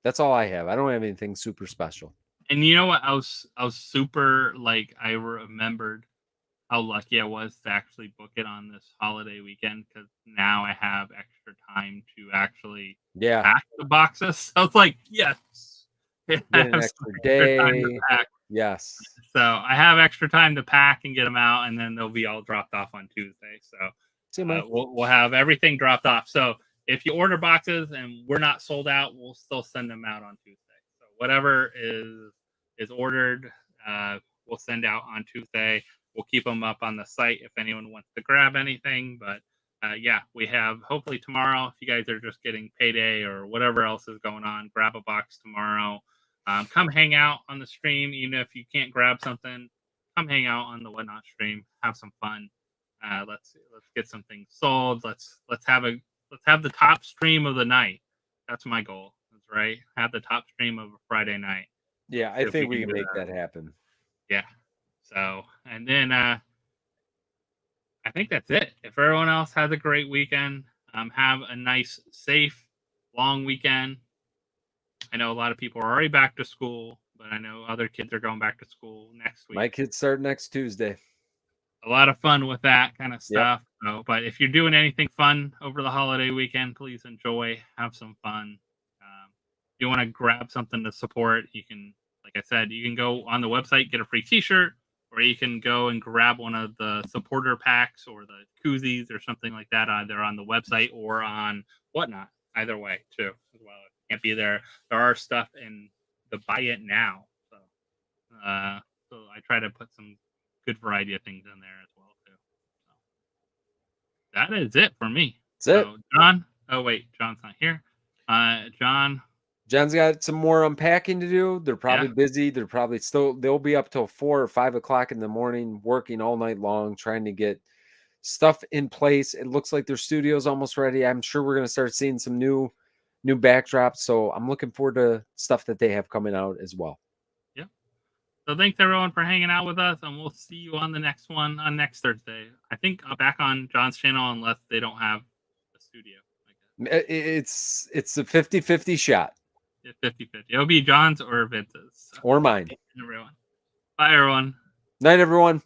That's all I have. I don't have anything super special. And you know what? I was super, like, I remembered how lucky I was to actually book it on this holiday weekend, because now I have extra time to actually pack the boxes. So it's like, yes, get an extra day. Yes. So I have extra time to pack and get them out, and then they'll be all dropped off on Tuesday. So we'll have everything dropped off. So if you order boxes and we're not sold out, we'll still send them out on Tuesday. So whatever is ordered, we'll send out on Tuesday. We'll keep them up on the site if anyone wants to grab anything. But yeah, we have hopefully tomorrow. If you guys are just getting payday or whatever else is going on, grab a box tomorrow. Come hang out on the stream. Even if you can't grab something, come hang out on the Whatnot stream. Have some fun. Let's get some things sold. Let's have the top stream of the night. That's my goal. That's right. Have the top stream of a Friday night. Yeah, I think we can make that happen. Yeah. So, and then I think that's it. If everyone else has a great weekend, have a nice, safe, long weekend. I know a lot of people are already back to school, but I know other kids are going back to school next week. My kids start next Tuesday. A lot of fun with that kind of stuff. Yep. So, but if you're doing anything fun over the holiday weekend, please enjoy, have some fun. If you want to grab something to support, you can, like I said, you can go on the website, get a free t-shirt, or you can go and grab one of the supporter packs or the koozies or something like that, either on the website or on Whatnot. Either way, too, as well. If you can't be there, there are stuff in the buy it now. So I try to put some good variety of things in there as well, too. So that is it for me. That's it. John. Oh, wait, John's not here. John's got some more unpacking to do. They're probably busy. They're probably they'll be up till 4 or 5 o'clock in the morning, working all night long, trying to get stuff in place. It looks like their studio's almost ready. I'm sure we're going to start seeing some new backdrops. So I'm looking forward to stuff that they have coming out as well. Yeah. So thanks everyone for hanging out with us, and we'll see you on the next one on next Thursday. I think back on John's channel, unless they don't have a studio. It's a 50-50 shot. 50-50. It'll be John's or Vince's. So. Or mine. Everyone. Bye, everyone. Night, everyone.